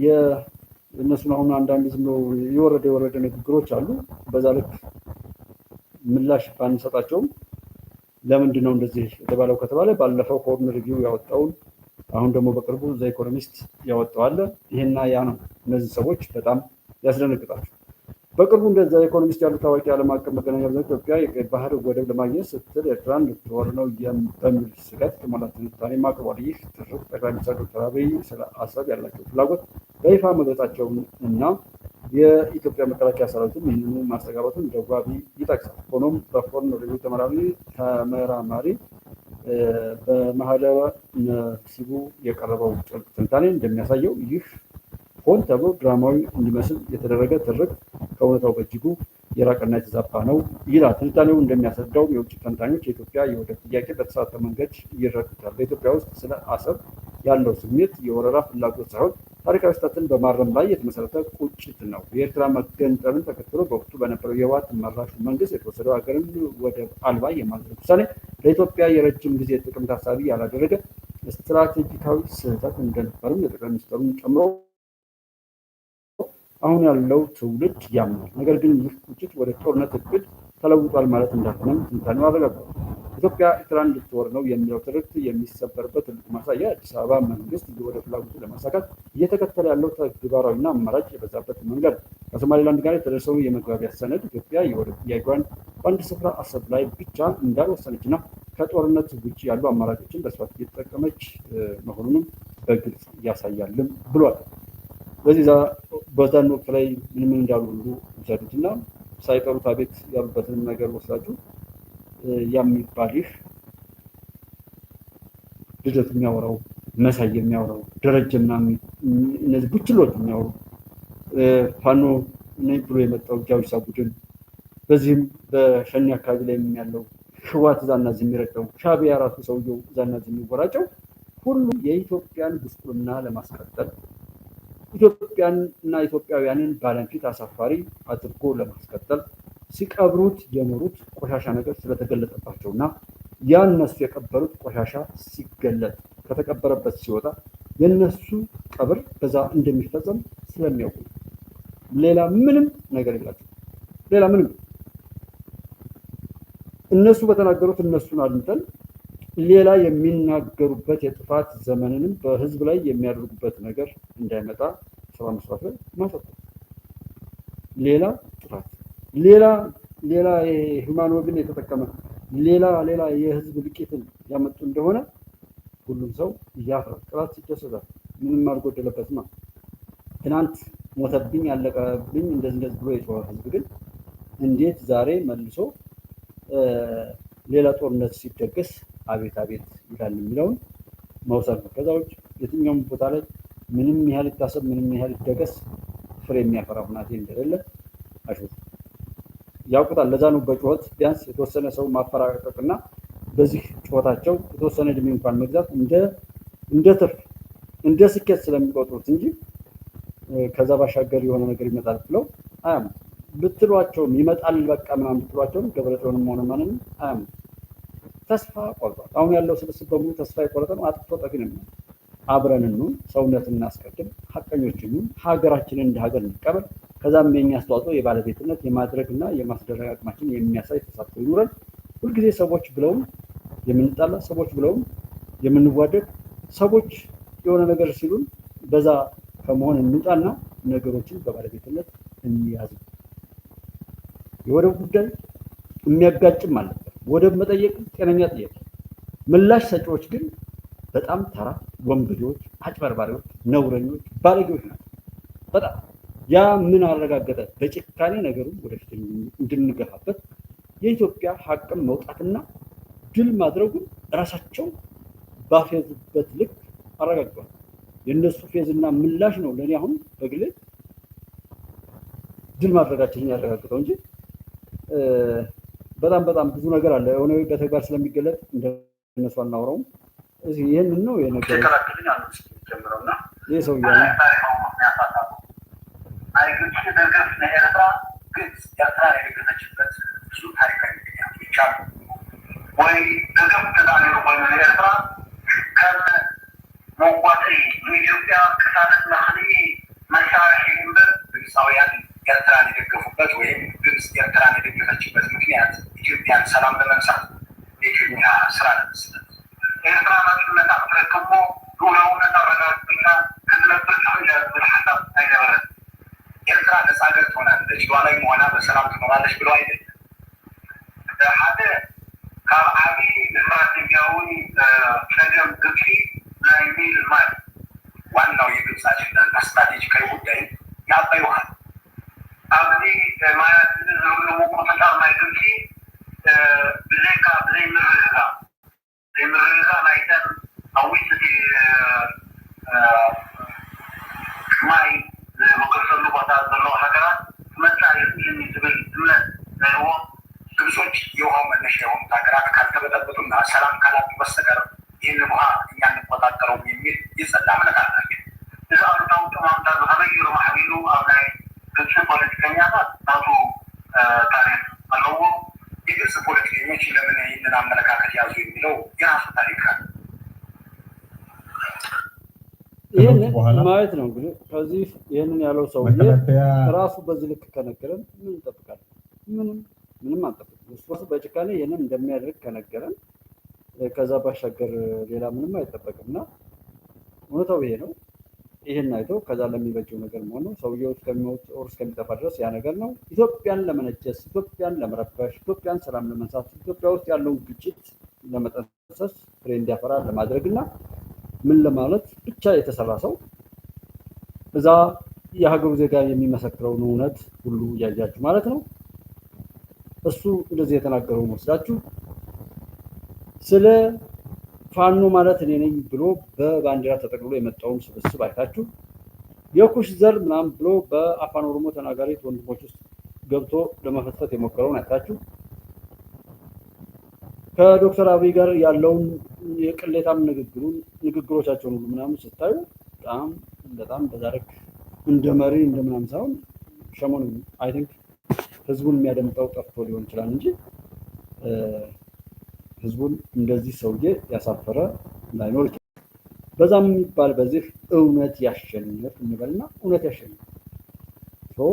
የእነሱን አሁን አንዳንድ ዝም ብሎ የወረደ ንግግሮች አሉ። በዛ ልክ ምላሽ ባንሰጣቸውም ለምንድን ነው እንደዚህ የተባለው ከተባለ ባለፈው ሆርን ሪቪው ያወጣውን አሁን ደግሞ በቅርቡ ዘ ኢኮኖሚስት ያወጣው አለ። ይሄና ያ ነው እነዚህ ሰዎች በጣም ያስደነግጣቸው። በቅርቡ እንደዛ ኢኮኖሚስት ያሉ ታዋቂ ዓለም አቀፍ መገናኛ ብዙኃን ኢትዮጵያ የቀይ ባህር ወደብ ለማግኘት ስትል ኤርትራን ልትወር ነው በሚል ስጋት የተሞላ ትንታኔ አቅርቧል። ይህ ትርፍ ጠቅላይ ሚኒስትር ዶክተር አብይ ስለ አሰብ ያላቸው ፍላጎት በይፋ መግለጻቸውን እና የኢትዮጵያ መከላከያ ሰራዊትም ይህንኑ ማስተጋባቱን ደጓቢ ይጠቅሳል። ሆኖም በፎርን ሪቪው ተመራማሪ በማህደረ ነሲቡ የቀረበው ትንታኔ እንደሚያሳየው ይህ ሆን ተብሎ ድራማዊ እንዲመስል የተደረገ ትርክት ከእውነታው በእጅጉ የራቀና የተዛባ ነው ይላል። ትንታኔው እንደሚያስረዳው የውጭ ተንታኞች የኢትዮጵያ የወደብ ጥያቄ በተሳሳተ መንገድ ይረዱታል። በኢትዮጵያ ውስጥ ስለ አሰብ ያለው ስሜት የወረራ ፍላጎት ሳይሆን ታሪካዊ ስህተትን በማረም ላይ የተመሰረተ ቁጭት ነው። የኤርትራ መገንጠልን ተከትሎ በወቅቱ በነበረው የህወሓት መራሹ መንግስት የተወሰደው ሀገርን ወደብ አልባ የማድረግ ውሳኔ ለኢትዮጵያ የረጅም ጊዜ ጥቅም ታሳቢ ያላደረገ ስትራቴጂካዊ ስህተት እንደነበርም የጠቅላይ ሚኒስትሩን ጨምሮ አሁን ያለው ትውልድ ያምናል። ነገር ግን ይህ ቁጭት ወደ ጦርነት እቅድ ተለውጧል ማለት እንዳልሆነም ትንታኔው አረጋግጧል። ኢትዮጵያ ኤርትራን ልትወር ነው የሚለው ትርክት የሚሰበርበት ትልቁ ማሳያ አዲስ አበባ መንግስት ወደ ፍላጎቱ ለማሳካት እየተከተለ ያለው ተግባራዊና አማራጭ የበዛበት መንገድ ነው። ከሶማሌላንድ ጋር የተደረሰው የመግባቢያ ሰነድ ኢትዮጵያ የወደብ ጥያቄዋን በአንድ ስፍራ አሰብ ላይ ብቻ እንዳልወሰነችና ከጦርነት ውጭ ያሉ አማራጮችን በስፋት እየተጠቀመች መሆኑንም በግልጽ ያሳያልም ብሏል። በዚህ በዛን ወቅት ላይ ምን እንዳሉ ሁሉ ውሰዱትና ሳይቀሩት አቤት ያሉበትን ነገር ወስዳችሁ የሚባል ይህ ልደት የሚያወራው መሳይ የሚያወራው ደረጀ ምናምን እነዚህ ቡችሎች የሚያወሩ ፋኖ ነኝ ብሎ የመጣው ጃዊሳ ቡድን በዚህም በሸኒ አካባቢ ላይ ያለው ህወሓት እዛና እዚህ የሚረዳው ሻዕቢያ ራሱ ሰውየው እዛና እዚህ የሚወራጨው ሁሉ የኢትዮጵያን ጉስቁልና ለማስቀጠል ኢትዮጵያን እና ኢትዮጵያውያንን ባለም ፊት አሳፋሪ አድርጎ ለማስቀጠል ሲቀብሩት የኖሩት ቆሻሻ ነገር ስለተገለጠባቸውና ያ እነሱ የቀበሩት ቆሻሻ ሲገለጥ ከተቀበረበት ሲወጣ የነሱ ቀብር በዛ እንደሚፈጸም ስለሚያውቁ ሌላ ምንም ነገር የላቸው። ሌላ ምንም እነሱ በተናገሩት እነሱን አድምጠን ሌላ የሚናገሩበት የጥፋት ዘመንንም በህዝብ ላይ የሚያደርጉበት ነገር እንዳይመጣ ስራ መስራት ላይ ማተኮር፣ ሌላ ጥፋት፣ ሌላ የሂውማን ወግን የተጠቀመ ሌላ የህዝብ ልቂትን ያመጡ እንደሆነ ሁሉም ሰው ያፍራል። ጥላት ይደሰታል። ምንም አልጎደለበትም። ትናንት ሞተብኝ ያለቀብኝ እንደዚህ ብሎ የጮኸ ህዝብ ግን እንዴት ዛሬ መልሶ ሌላ ጦርነት ሲደገስ አቤት አቤት ይላል የሚለውን መውሰድ ነው። ከዛ ውጭ የትኛውም ቦታ ላይ ምንም ያህል ይታሰብ ምንም ያህል ይደገስ ፍሬ የሚያፈራ ሁናቴ እንደሌለ አሹት ያውቁታል። ለዛ ነው በጩኸት ቢያንስ የተወሰነ ሰው ማፈራቀቅና በዚህ ጩኸታቸው የተወሰነ እድሜ እንኳን መግዛት እንደ ትርፍ እንደ ስኬት ስለሚቆጥሩት እንጂ ከዛ ባሻገር የሆነ ነገር ይመጣል ብለው አያም ብትሏቸውም ይመጣል በቃ ምናምን ብትሏቸውም ገብረጽዮንም ሆነ ማንንም አያም ተስፋ ቆርጧል። አሁን ያለው ስብስብ በሙሉ ተስፋ የቆረጠ ነው። አጥፍቶ ጠፊ ነው። አብረን እንሁን፣ ሰውነትን እናስቀድም፣ ሀቀኞችን እንሁን፣ ሀገራችንን እንደ ሀገር እንቀበል። ከዛም የኛ አስተዋጽኦ የባለቤትነት የማድረግና የማስደረግ አቅማችን የሚያሳይ ተሳትፎ ይኑረን። ሁልጊዜ ሰዎች ብለውም የምንጣላ ሰዎች ብለውም የምንዋደድ ሰዎች የሆነ ነገር ሲሉን በዛ ከመሆን እንውጣና ነገሮችን በባለቤትነት እንያዝ። የወደብ ጉዳይ የሚያጋጭም አለበት። ወደብ መጠየቅ ጤነኛ ጥያቄ፣ ምላሽ ሰጪዎች ግን በጣም ተራ ወንበዴዎች፣ አጭበርባሪዎች፣ ነውረኞች፣ ባለጌዎች ናቸው። በጣም ያ ምን አረጋገጠ? በጭካኔ ነገሩን ወደፊት እንድንገፋበት የኢትዮጵያ ሀቅም መውጣትና ድል ማድረጉን ራሳቸው ባፌዙበት ልክ አረጋግጧል። የእነሱ ፌዝና ምላሽ ነው ለእኔ አሁን በግሌ ድል ማድረጋችንን ያረጋግጠው እንጂ በጣም ብዙ ነገር አለ። የሆነ በተግባር ስለሚገለጥ እንደነሱ አናወራውም። እዚህ ይህንን ነው የነገረኝ ጀምረውና ይህ ሰው አይግጭ ደገፍ ለኤርትራ ግብፅ ኤርትራ የደገፈችበት ብዙ ታሪካዊ ምክንያቶች አሉ። ወይ ደገፍ ተዛኔሩ ኮይኑ ኤርትራ ከም መዋጢ ንኢትዮጵያ ክሳነት ናክሊ መሳርሒ እምበር ግብፃውያን ኤርትራን የደገፉበት ወይም ግብፅ ኤርትራን የደገፈችበት ምክንያት ኢትዮጵያን ሰላም ለመንሳት የኢትዮጵያ ስራ ለመስጠት ኤርትራ ነፃነታ ክትረክቦ ልኡላውነት አረጋጊታ ክትነብር ትኽእል ዝብል ሓሳብ ኣይነበረን። ኤርትራ ነፃ ሀገር ትሆናለች፣ ሉዓላዊ መሆና በሰላም ትኖራለች ብለው አይደለም። ሓደ ካብ ዓብዪ ስትራቴጂያዊ ፀገም ግብፂ ናይ ኒል ማይ ዋናው የግብፅ አጀንዳና ስትራቴጂካዊ ጉዳይ የአባይ ውሃ ኣብዚ ማለት ዝብሉ ቁጥጥር ናይ ድምፂ ብዘይካ ዘይምርግጋ ናይተን ኣብ ውሽጢ ማይ ዝምክርሰሉ ቦታ ዘለዎ ሃገራት መፃኢ ዝብል እምነት ዘለዎ ግብጾች የውሃው መነሻ የሆኑት ሀገራት ካልተበጠበጡና ሰላም ካላጡ በስተቀር ይህንን ውሃ እኛ እንቆጣጠረው የሚል የጸና እምነት አላቸው። እዚ አሉታዊ ጥማምታ ተበይሩ ማሕቢሉ ኣብ ናይ ግብፂ ፖለቲከኛታት ናቱ ታሪክ ኣለዎ። የግብፅ ፖለቲከኞች ለምን ይህንን አመለካከት ያዙ የሚለው የራሱ ታሪክ አለ። ይህንን ማየት ነው እንግዲህ ከዚህ ይህንን ያለው ሰውዬ ራሱ በዚህ ልክ ከነገረን ምን እንጠብቃለን? ምንም አንጠብቅም። እሱ በጭካኔ ይህንን እንደሚያደርግ ከነገረን ከዛ ባሻገር ሌላ ምንም አይጠበቅም እና እውነታው ይሄ ነው። ይህን አይተው ከዛ ለሚበጀው ነገር መሆን ነው። ሰውየው እስከሚሞት ኦር እስከሚጠፋ ድረስ ያ ነገር ነው። ኢትዮጵያን ለመነጀስ፣ ኢትዮጵያን ለመረበሽ፣ ኢትዮጵያን ሰላም ለመንሳት፣ ኢትዮጵያ ውስጥ ያለውን ግጭት ለመጠንሰስ ፍሬ እንዲያፈራ ለማድረግ እና ምን ለማለት ብቻ የተሰራ ሰው እዛ የሀገሩ ዜጋ የሚመሰክረውን እውነት ሁሉ እያያችሁ ማለት ነው። እሱ እንደዚህ የተናገረው መስላችሁ ስለ ፋኖ ማለት እኔ ነኝ ብሎ በባንዲራ ተጠቅልሎ የመጣውን ስብስብ አይታችሁ የኩሽ ዘር ምናምን ብሎ በአፋን ኦሮሞ ተናጋሪ ወንድሞች ውስጥ ገብቶ ለመፈትፈት የሞከረውን አይታችሁ ከዶክተር አብይ ጋር ያለውን የቅሌታም ንግግሮቻቸውን ሁሉ ምናምን ስታዩ በጣም በዛረክ እንደ መሪ እንደምናምን ሳይሆን ሸሞን አይ ቲንክ ህዝቡን የሚያደምጠው ጠፍቶ ሊሆን ይችላል እንጂ ህዝቡን እንደዚህ ሰውዬ ያሳፈረ ላይኖር ይችላል። በዛም የሚባል በዚህ እውነት ያሸንፍ እንበልና እውነት ያሸንፍ ሰው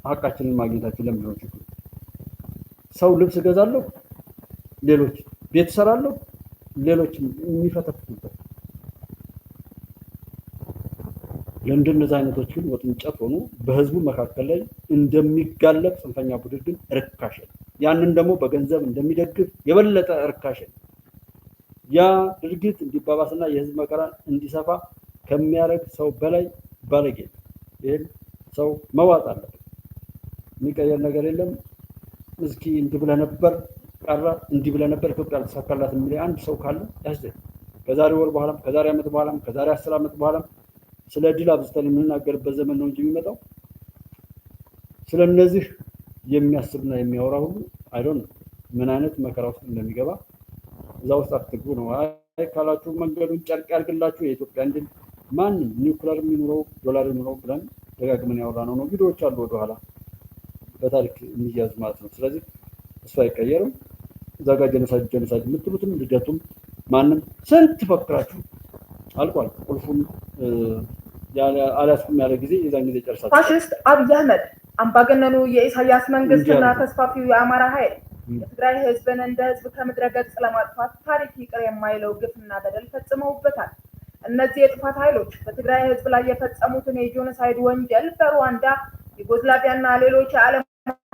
ሀቃችንን ማግኘታችን ለምንድን ነው ችግሩ? ሰው ልብስ እገዛለሁ፣ ሌሎች ቤት እሰራለሁ፣ ሌሎች የሚፈተፍቱበት ለእንደነዚህ አይነቶች ግን ወጥንጨት ሆኖ በህዝቡ መካከል ላይ እንደሚጋለጥ ጽንፈኛ ቡድን ግን ርካሽ ነው። ያንን ደግሞ በገንዘብ እንደሚደግፍ የበለጠ ርካሽ ነው። ያ ድርጊት እንዲባባስና የህዝብ መከራ እንዲሰፋ ከሚያደርግ ሰው በላይ ባለጌ ነው። ይህን ሰው መዋጥ አለበት። የሚቀየር ነገር የለም። እስኪ እንዲህ ብለህ ነበር ቀረ፣ እንዲህ ብለህ ነበር ኢትዮጵያ አልተሳካላት የሚል አንድ ሰው ካለ ያስደግ ከዛሬ ወር በኋላም ከዛሬ 10 በኋላም ከዛሬ 10 ዓመት በኋላም ስለ ድል አብዝተን የምንናገርበት ዘመን ነው እንጂ የሚመጣው ስለ እነዚህ የሚያስብና የሚያወራ ሁሉ አይዶን ምን አይነት መከራ ውስጥ እንደሚገባ እዛ ውስጥ አትግቡ ነው። አይ ካላችሁ መንገዱን ጨርቅ ያርግላችሁ። የኢትዮጵያ እንድል ማንም ኒውክሌር የሚኖረው ዶላር የሚኖረው ብለን ደጋግመን ያወራነው ነው። ቪዲዮዎች አሉ ወደኋላ በታሪክ የሚያዙ ማለት ነው። ስለዚህ እሱ አይቀየርም። እዛ ጋር ጀኖሳይድ የምትሉትም ልደቱም ማንም ስንት ፈክራችሁ አልቋል። ቁልፉን አልያዝኩም ያለ ጊዜ የዛን ጊዜ ጨርሳችሁ ፋሽስት አብይ አህመድ አምባገነኑ የኢሳያስ መንግስትና ተስፋፊው የአማራ ኃይል የትግራይ ህዝብን እንደ ህዝብ ከምድረ ገጽ ለማጥፋት ታሪክ ይቅር የማይለው ግፍና በደል ፈጽመውበታል። እነዚህ የጥፋት ኃይሎች በትግራይ ህዝብ ላይ የፈጸሙትን የጄኖሳይድ ወንጀል በሩዋንዳ፣ ዩጎዝላቪያና ሌሎች የዓለም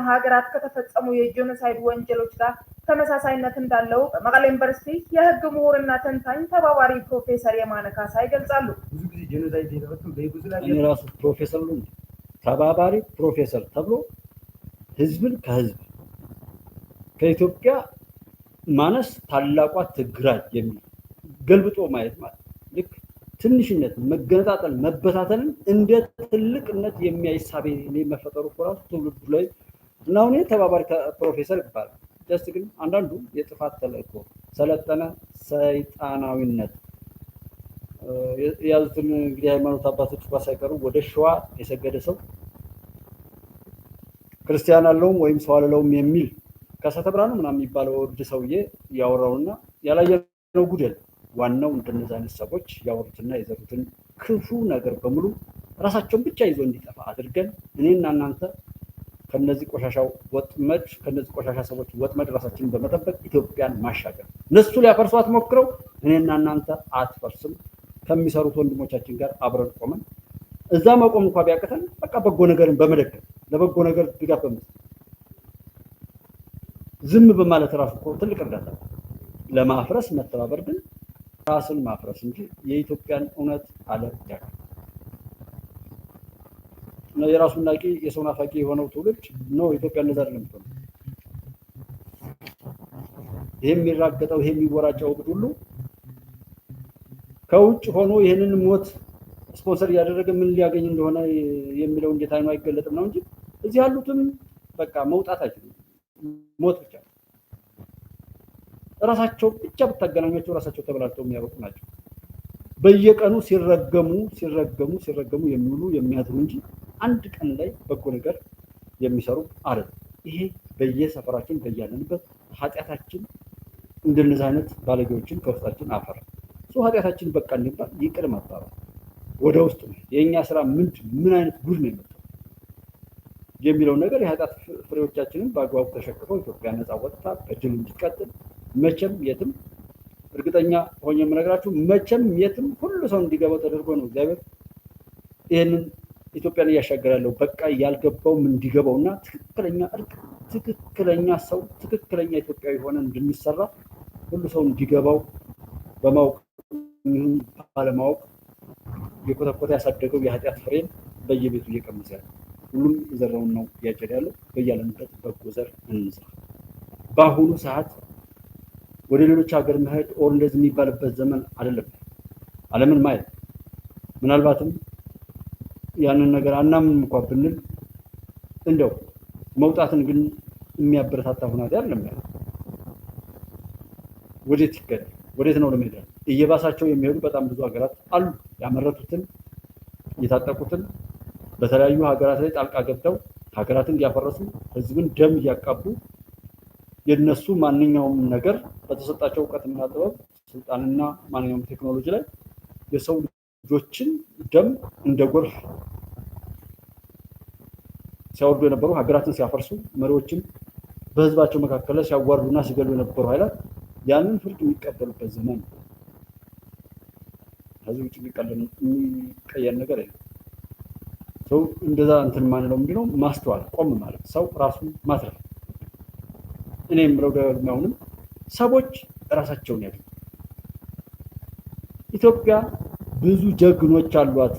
ሀገራት ከተፈጸሙ የጄኖሳይድ ወንጀሎች ጋር ተመሳሳይነት እንዳለው በመቀሌ ዩኒቨርሲቲ የህግ ምሁርና ተንታኝ ተባባሪ ፕሮፌሰር የማነ ካሳ ይገልጻሉ። ብዙ ጊዜ ጄኖሳይድ የተፈጸመው በዩጎዝላቪያ እኔ ራሱ ፕሮፌሰር ነው ተባባሪ ፕሮፌሰር ተብሎ ህዝብን ከህዝብ ከኢትዮጵያ ማነስ ታላቋ ትግራይ የሚል ገልብጦ ማየት ማለት ልክ ትንሽነት፣ መገነጣጠል፣ መበታተልን እንደ ትልቅነት የሚያይሳቤ መፈጠሩ ራሱ ትውልዱ ላይ እና አሁን ተባባሪ ፕሮፌሰር ይባላል። ጀስት ግን አንዳንዱ የጥፋት ተልእኮ ሰለጠነ ሰይጣናዊነት የያዙትን እንግዲህ ሃይማኖት አባቶች ሳይቀሩ ወደ ሸዋ የሰገደ ሰው ክርስቲያን አለውም ወይም ሰው አለለውም የሚል ከሰተብራኑ ምናምን የሚባለው እብድ ሰውዬ ያወራውና ያላየነው ጉደል ዋናው እንደነዚህ አይነት ሰዎች ያወሩትና የዘሩትን ክፉ ነገር በሙሉ ራሳቸውን ብቻ ይዞ እንዲጠፋ አድርገን እኔና እናንተ ከነዚህ ቆሻሻው ወጥመድ ከነዚህ ቆሻሻ ሰዎች ወጥመድ ራሳችንን በመጠበቅ ኢትዮጵያን ማሻገር። እነሱ ሊያፈርሷት ሞክረው እኔና እናንተ አትፈርስም ከሚሰሩት ወንድሞቻችን ጋር አብረን ቆመን እዛ መቆም እንኳን ቢያቅተን በቃ በጎ ነገርን በመደገፍ ለበጎ ነገር ድጋፍ በመስጠት ዝም በማለት ራሱ እኮ ትልቅ እርዳታ። ለማፍረስ መተባበር ግን ራስን ማፍረስ እንጂ የኢትዮጵያን እውነት አለ ያቀ የራሱን ናቂ የሰው ናፋቂ የሆነው ትውልድ ነው ኢትዮጵያ እንደዛ አይደለም። ይሄ የሚራገጠው ይሄ የሚወራጨው ሁሉ ከውጭ ሆኖ ይሄንን ሞት ስፖንሰር እያደረገ ምን ሊያገኝ እንደሆነ የሚለው እንዴት አይኑ አይገለጥም ነው እንጂ እዚህ ያሉትም በቃ መውጣት አይችሉም። ሞት ብቻ ራሳቸው ብቻ ብታገናኛቸው ራሳቸው ተበላልተው የሚያበቁ ናቸው። በየቀኑ ሲረገሙ የሚውሉ የሚያድሩ እንጂ አንድ ቀን ላይ በጎ ነገር የሚሰሩ አይደለም። ይሄ በየሰፈራችን በያለንበት ኃጢአታችን እንደነዚህ አይነት ባለጌዎችን ከውስጣችን አፈራ። ኃጢአታችን በቃ እንባል ይቅር መባባል ወደ ውስጥ ነው። የኛ ስራ ምን አይነት ጉድ ነው የመጣው የሚለው ነገር የኃጢአት ፍሬዎቻችንን በአግባቡ ተሸክፈው ኢትዮጵያ ነፃ ወጥታ በድል እንድትቀጥል መቼም የትም እርግጠኛ ሆኜ የምነግራችሁ መቼም የትም ሁሉ ሰው እንዲገባው ተደርጎ ነው እግዚአብሔር ይሄንን ኢትዮጵያን እያሻገራለሁ በቃ ያልገባውም እንዲገባውና ትክክለኛ እርቅ ትክክለኛ ሰው ትክክለኛ ኢትዮጵያዊ ሆነ እንድንሰራ ሁሉ ሰው እንዲገባው በማወቅ ባለማወቅ የኮተኮተ ያሳደገው የኃጢአት ፍሬን በየቤቱ እየቀመሰ ያለ ሁሉም የዘራውን ነው እያጨደ ያለው። በያለንበት በጎ ዘር እንዝራ። በአሁኑ ሰዓት ወደ ሌሎች ሀገር መሄድ ኦር እንደዚህ የሚባልበት ዘመን አይደለም። ዓለምን ማየት ምናልባትም ያንን ነገር አናምን እንኳን ብንል እንደው መውጣትን ግን የሚያበረታታ ሁናት አይደለም ያለው። ወዴት ይከዳል? ወዴት ነው ለመሄድ? እየባሳቸው የሚሄዱ በጣም ብዙ ሀገራት አሉ። ያመረቱትን የታጠቁትን በተለያዩ ሀገራት ላይ ጣልቃ ገብተው ሀገራትን እያፈረሱ ህዝብን ደም እያቃቡ የነሱ ማንኛውም ነገር በተሰጣቸው እውቀትና ጥበብ ስልጣንና ማንኛውም ቴክኖሎጂ ላይ የሰው ልጆችን ደም እንደ ጎርፍ ሲያወርዱ የነበሩ ሀገራትን ሲያፈርሱ መሪዎችን በህዝባቸው መካከል ሲያዋርዱና ሲገሉ የነበሩ ኃይላት ያንን ፍርድ የሚቀበሉበት ዘመን ነው። ከዚህ ውጭ የሚቀየር ነገር የለም። ሰው እንደዛ እንትን ማንለው ምንድነው ማስተዋል፣ ቆም ማለት፣ ሰው ራሱን ማትረፍ። እኔ የምለው ደግሞ አሁንም ሰዎች ራሳቸውን ያድርጉ። ኢትዮጵያ ብዙ ጀግኖች አሏት።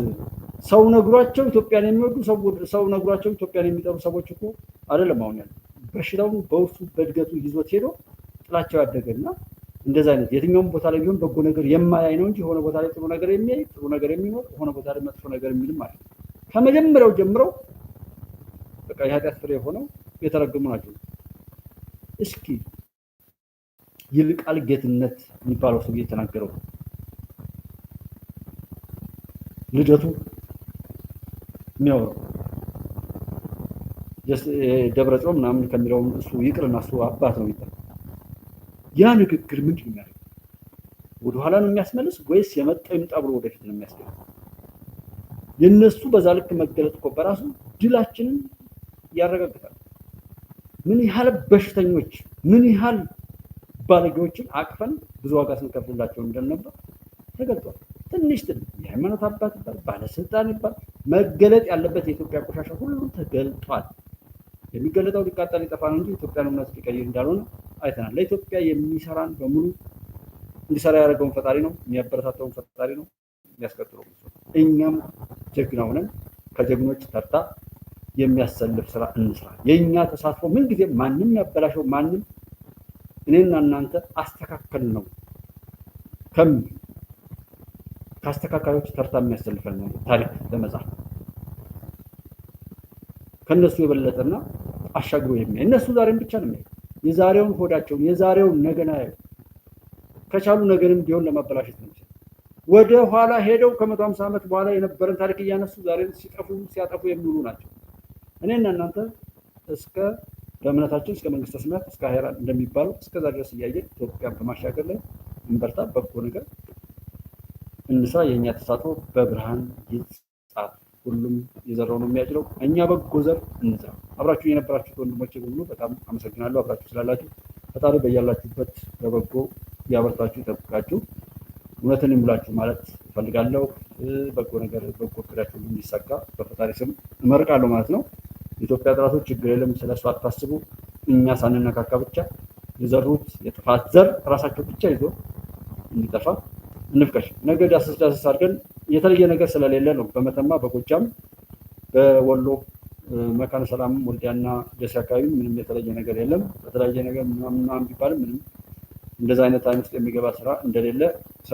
ሰው ነግሯቸው ኢትዮጵያን የሚወዱ ሰው ነግሯቸው ኢትዮጵያን የሚጠሩ ሰዎች እኮ አይደለም አሁን ያለው። በሽታውን በውስጡ በእድገቱ ይዞት ሄዶ ጥላቸው ያደገና እንደዛ አይነት የትኛውም ቦታ ላይ ቢሆን በጎ ነገር የማያይ ነው እንጂ የሆነ ቦታ ላይ ጥሩ ነገር የሚያይ ጥሩ ነገር የሚኖር የሆነ ቦታ ላይ መጥፎ ነገር የሚልም ማለት ነው። ከመጀመሪያው ጀምረው በቃ የኃጢአት ፍሬ ሆነው የተረገሙ ናቸው። እስኪ ይልቃል ጌትነት የሚባለው ሰው የተናገረው ልደቱ የሚያወራው ደብረ ጽዮን ምናምን ከሚለው እሱ ይቅርና እሱ አባት ነው ይባላል። ያ ንግግር ምንድን ነው የሚያደርገው? ወደኋላ ነው የሚያስመልስ ወይስ የመጣው ይምጣ ብሎ ወደፊት ነው የሚያስገባው? የነሱ በዛ ልክ መገለጥ እኮ በራሱ ድላችንን ያረጋግጣል። ምን ያህል በሽተኞች ምን ያህል ባለጌዎችን አቅፈን ብዙ ዋጋ ስንከፍልላቸው እንደነበር ተገልጧል። ትንሽ የሃይማኖት አባት ይባል ባለስልጣን ይባል መገለጥ ያለበት የኢትዮጵያ ቆሻሻ ሁሉ ተገልጧል። የሚገለጠው ሊቃጠል ሊጠፋ ነው እንጂ ኢትዮጵያን እውነት ሊቀይር እንዳልሆነ አይተናል። ለኢትዮጵያ የሚሰራን በሙሉ እንዲሰራ ያደረገውን ፈጣሪ ነው፣ የሚያበረታተውን ፈጣሪ ነው፣ የሚያስቀጥለው። እኛም ጀግና ሆነን ከጀግኖች ተርታ የሚያሰልፍ ስራ እንስራ። የኛ ተሳትፎ ምን ጊዜ ማንም ያበላሸው ማንም እኔና እናንተ አስተካከል ነው ከአስተካካዮች ተርታ የሚያሰልፈን ነው ታሪክ ለመጻፍ ከነሱ የበለጠና አሻግሮ የሚያይ እነሱ ዛሬም ብቻ ነው የሚያይ የዛሬውን ሆዳቸውን የዛሬውን ነገና ያዩ ከቻሉ ነገንም ቢሆን ለማበላሸት ነው። ወደ ኋላ ሄደው ከ150 ዓመት በኋላ የነበረን ታሪክ እያነሱ ዛሬን ሲያጠፉ የሚውሉ ናቸው። እኔና እናንተ እስከ በእምነታችን እስከ መንግስተ ሰማያት እስከ አሄራ እንደሚባለው እስከዛ ድረስ እያየን ኢትዮጵያን በማሻገር ላይ እንበርታ። በጎ ነገር እንስራ። የእኛ ተሳትፎ በብርሃን ይጻፍ። ሁሉም የዘራው ነው የሚያጭለው። እኛ በጎ ዘር እንዝራ። አብራችሁ የነበራችሁት ወንድሞቼ ሁሉ በጣም አመሰግናለሁ። አብራችሁ ስላላችሁ ፈጣሪ በያላችሁበት በበጎ ያበርታችሁ ይጠብቃችሁ። እውነትን ይሙላችሁ ማለት እፈልጋለሁ። በጎ ነገር በጎ እቅዳችሁ ሁሉ እንዲሳካ በፈጣሪ ስም እመርቃለሁ ማለት ነው። ኢትዮጵያ ጥራቶች ችግር የለም፣ ስለሱ አታስቡ። እኛ ሳንነካካ ብቻ የዘሩት የጥፋት ዘር ራሳቸው ብቻ ይዞ እንዲጠፋ እንፍቀሽ። ነገ ዳሰስ አድርገን የተለየ ነገር ስለሌለ ነው በመተማ በጎጃም በወሎ መካነ ሰላም ወልዲያና ደሴ አካባቢ ምንም የተለየ ነገር የለም። በተለያየ ነገር ምናምን ቢባል ምንም እንደዛ አይነት ውስጥ የሚገባ ስራ እንደሌለ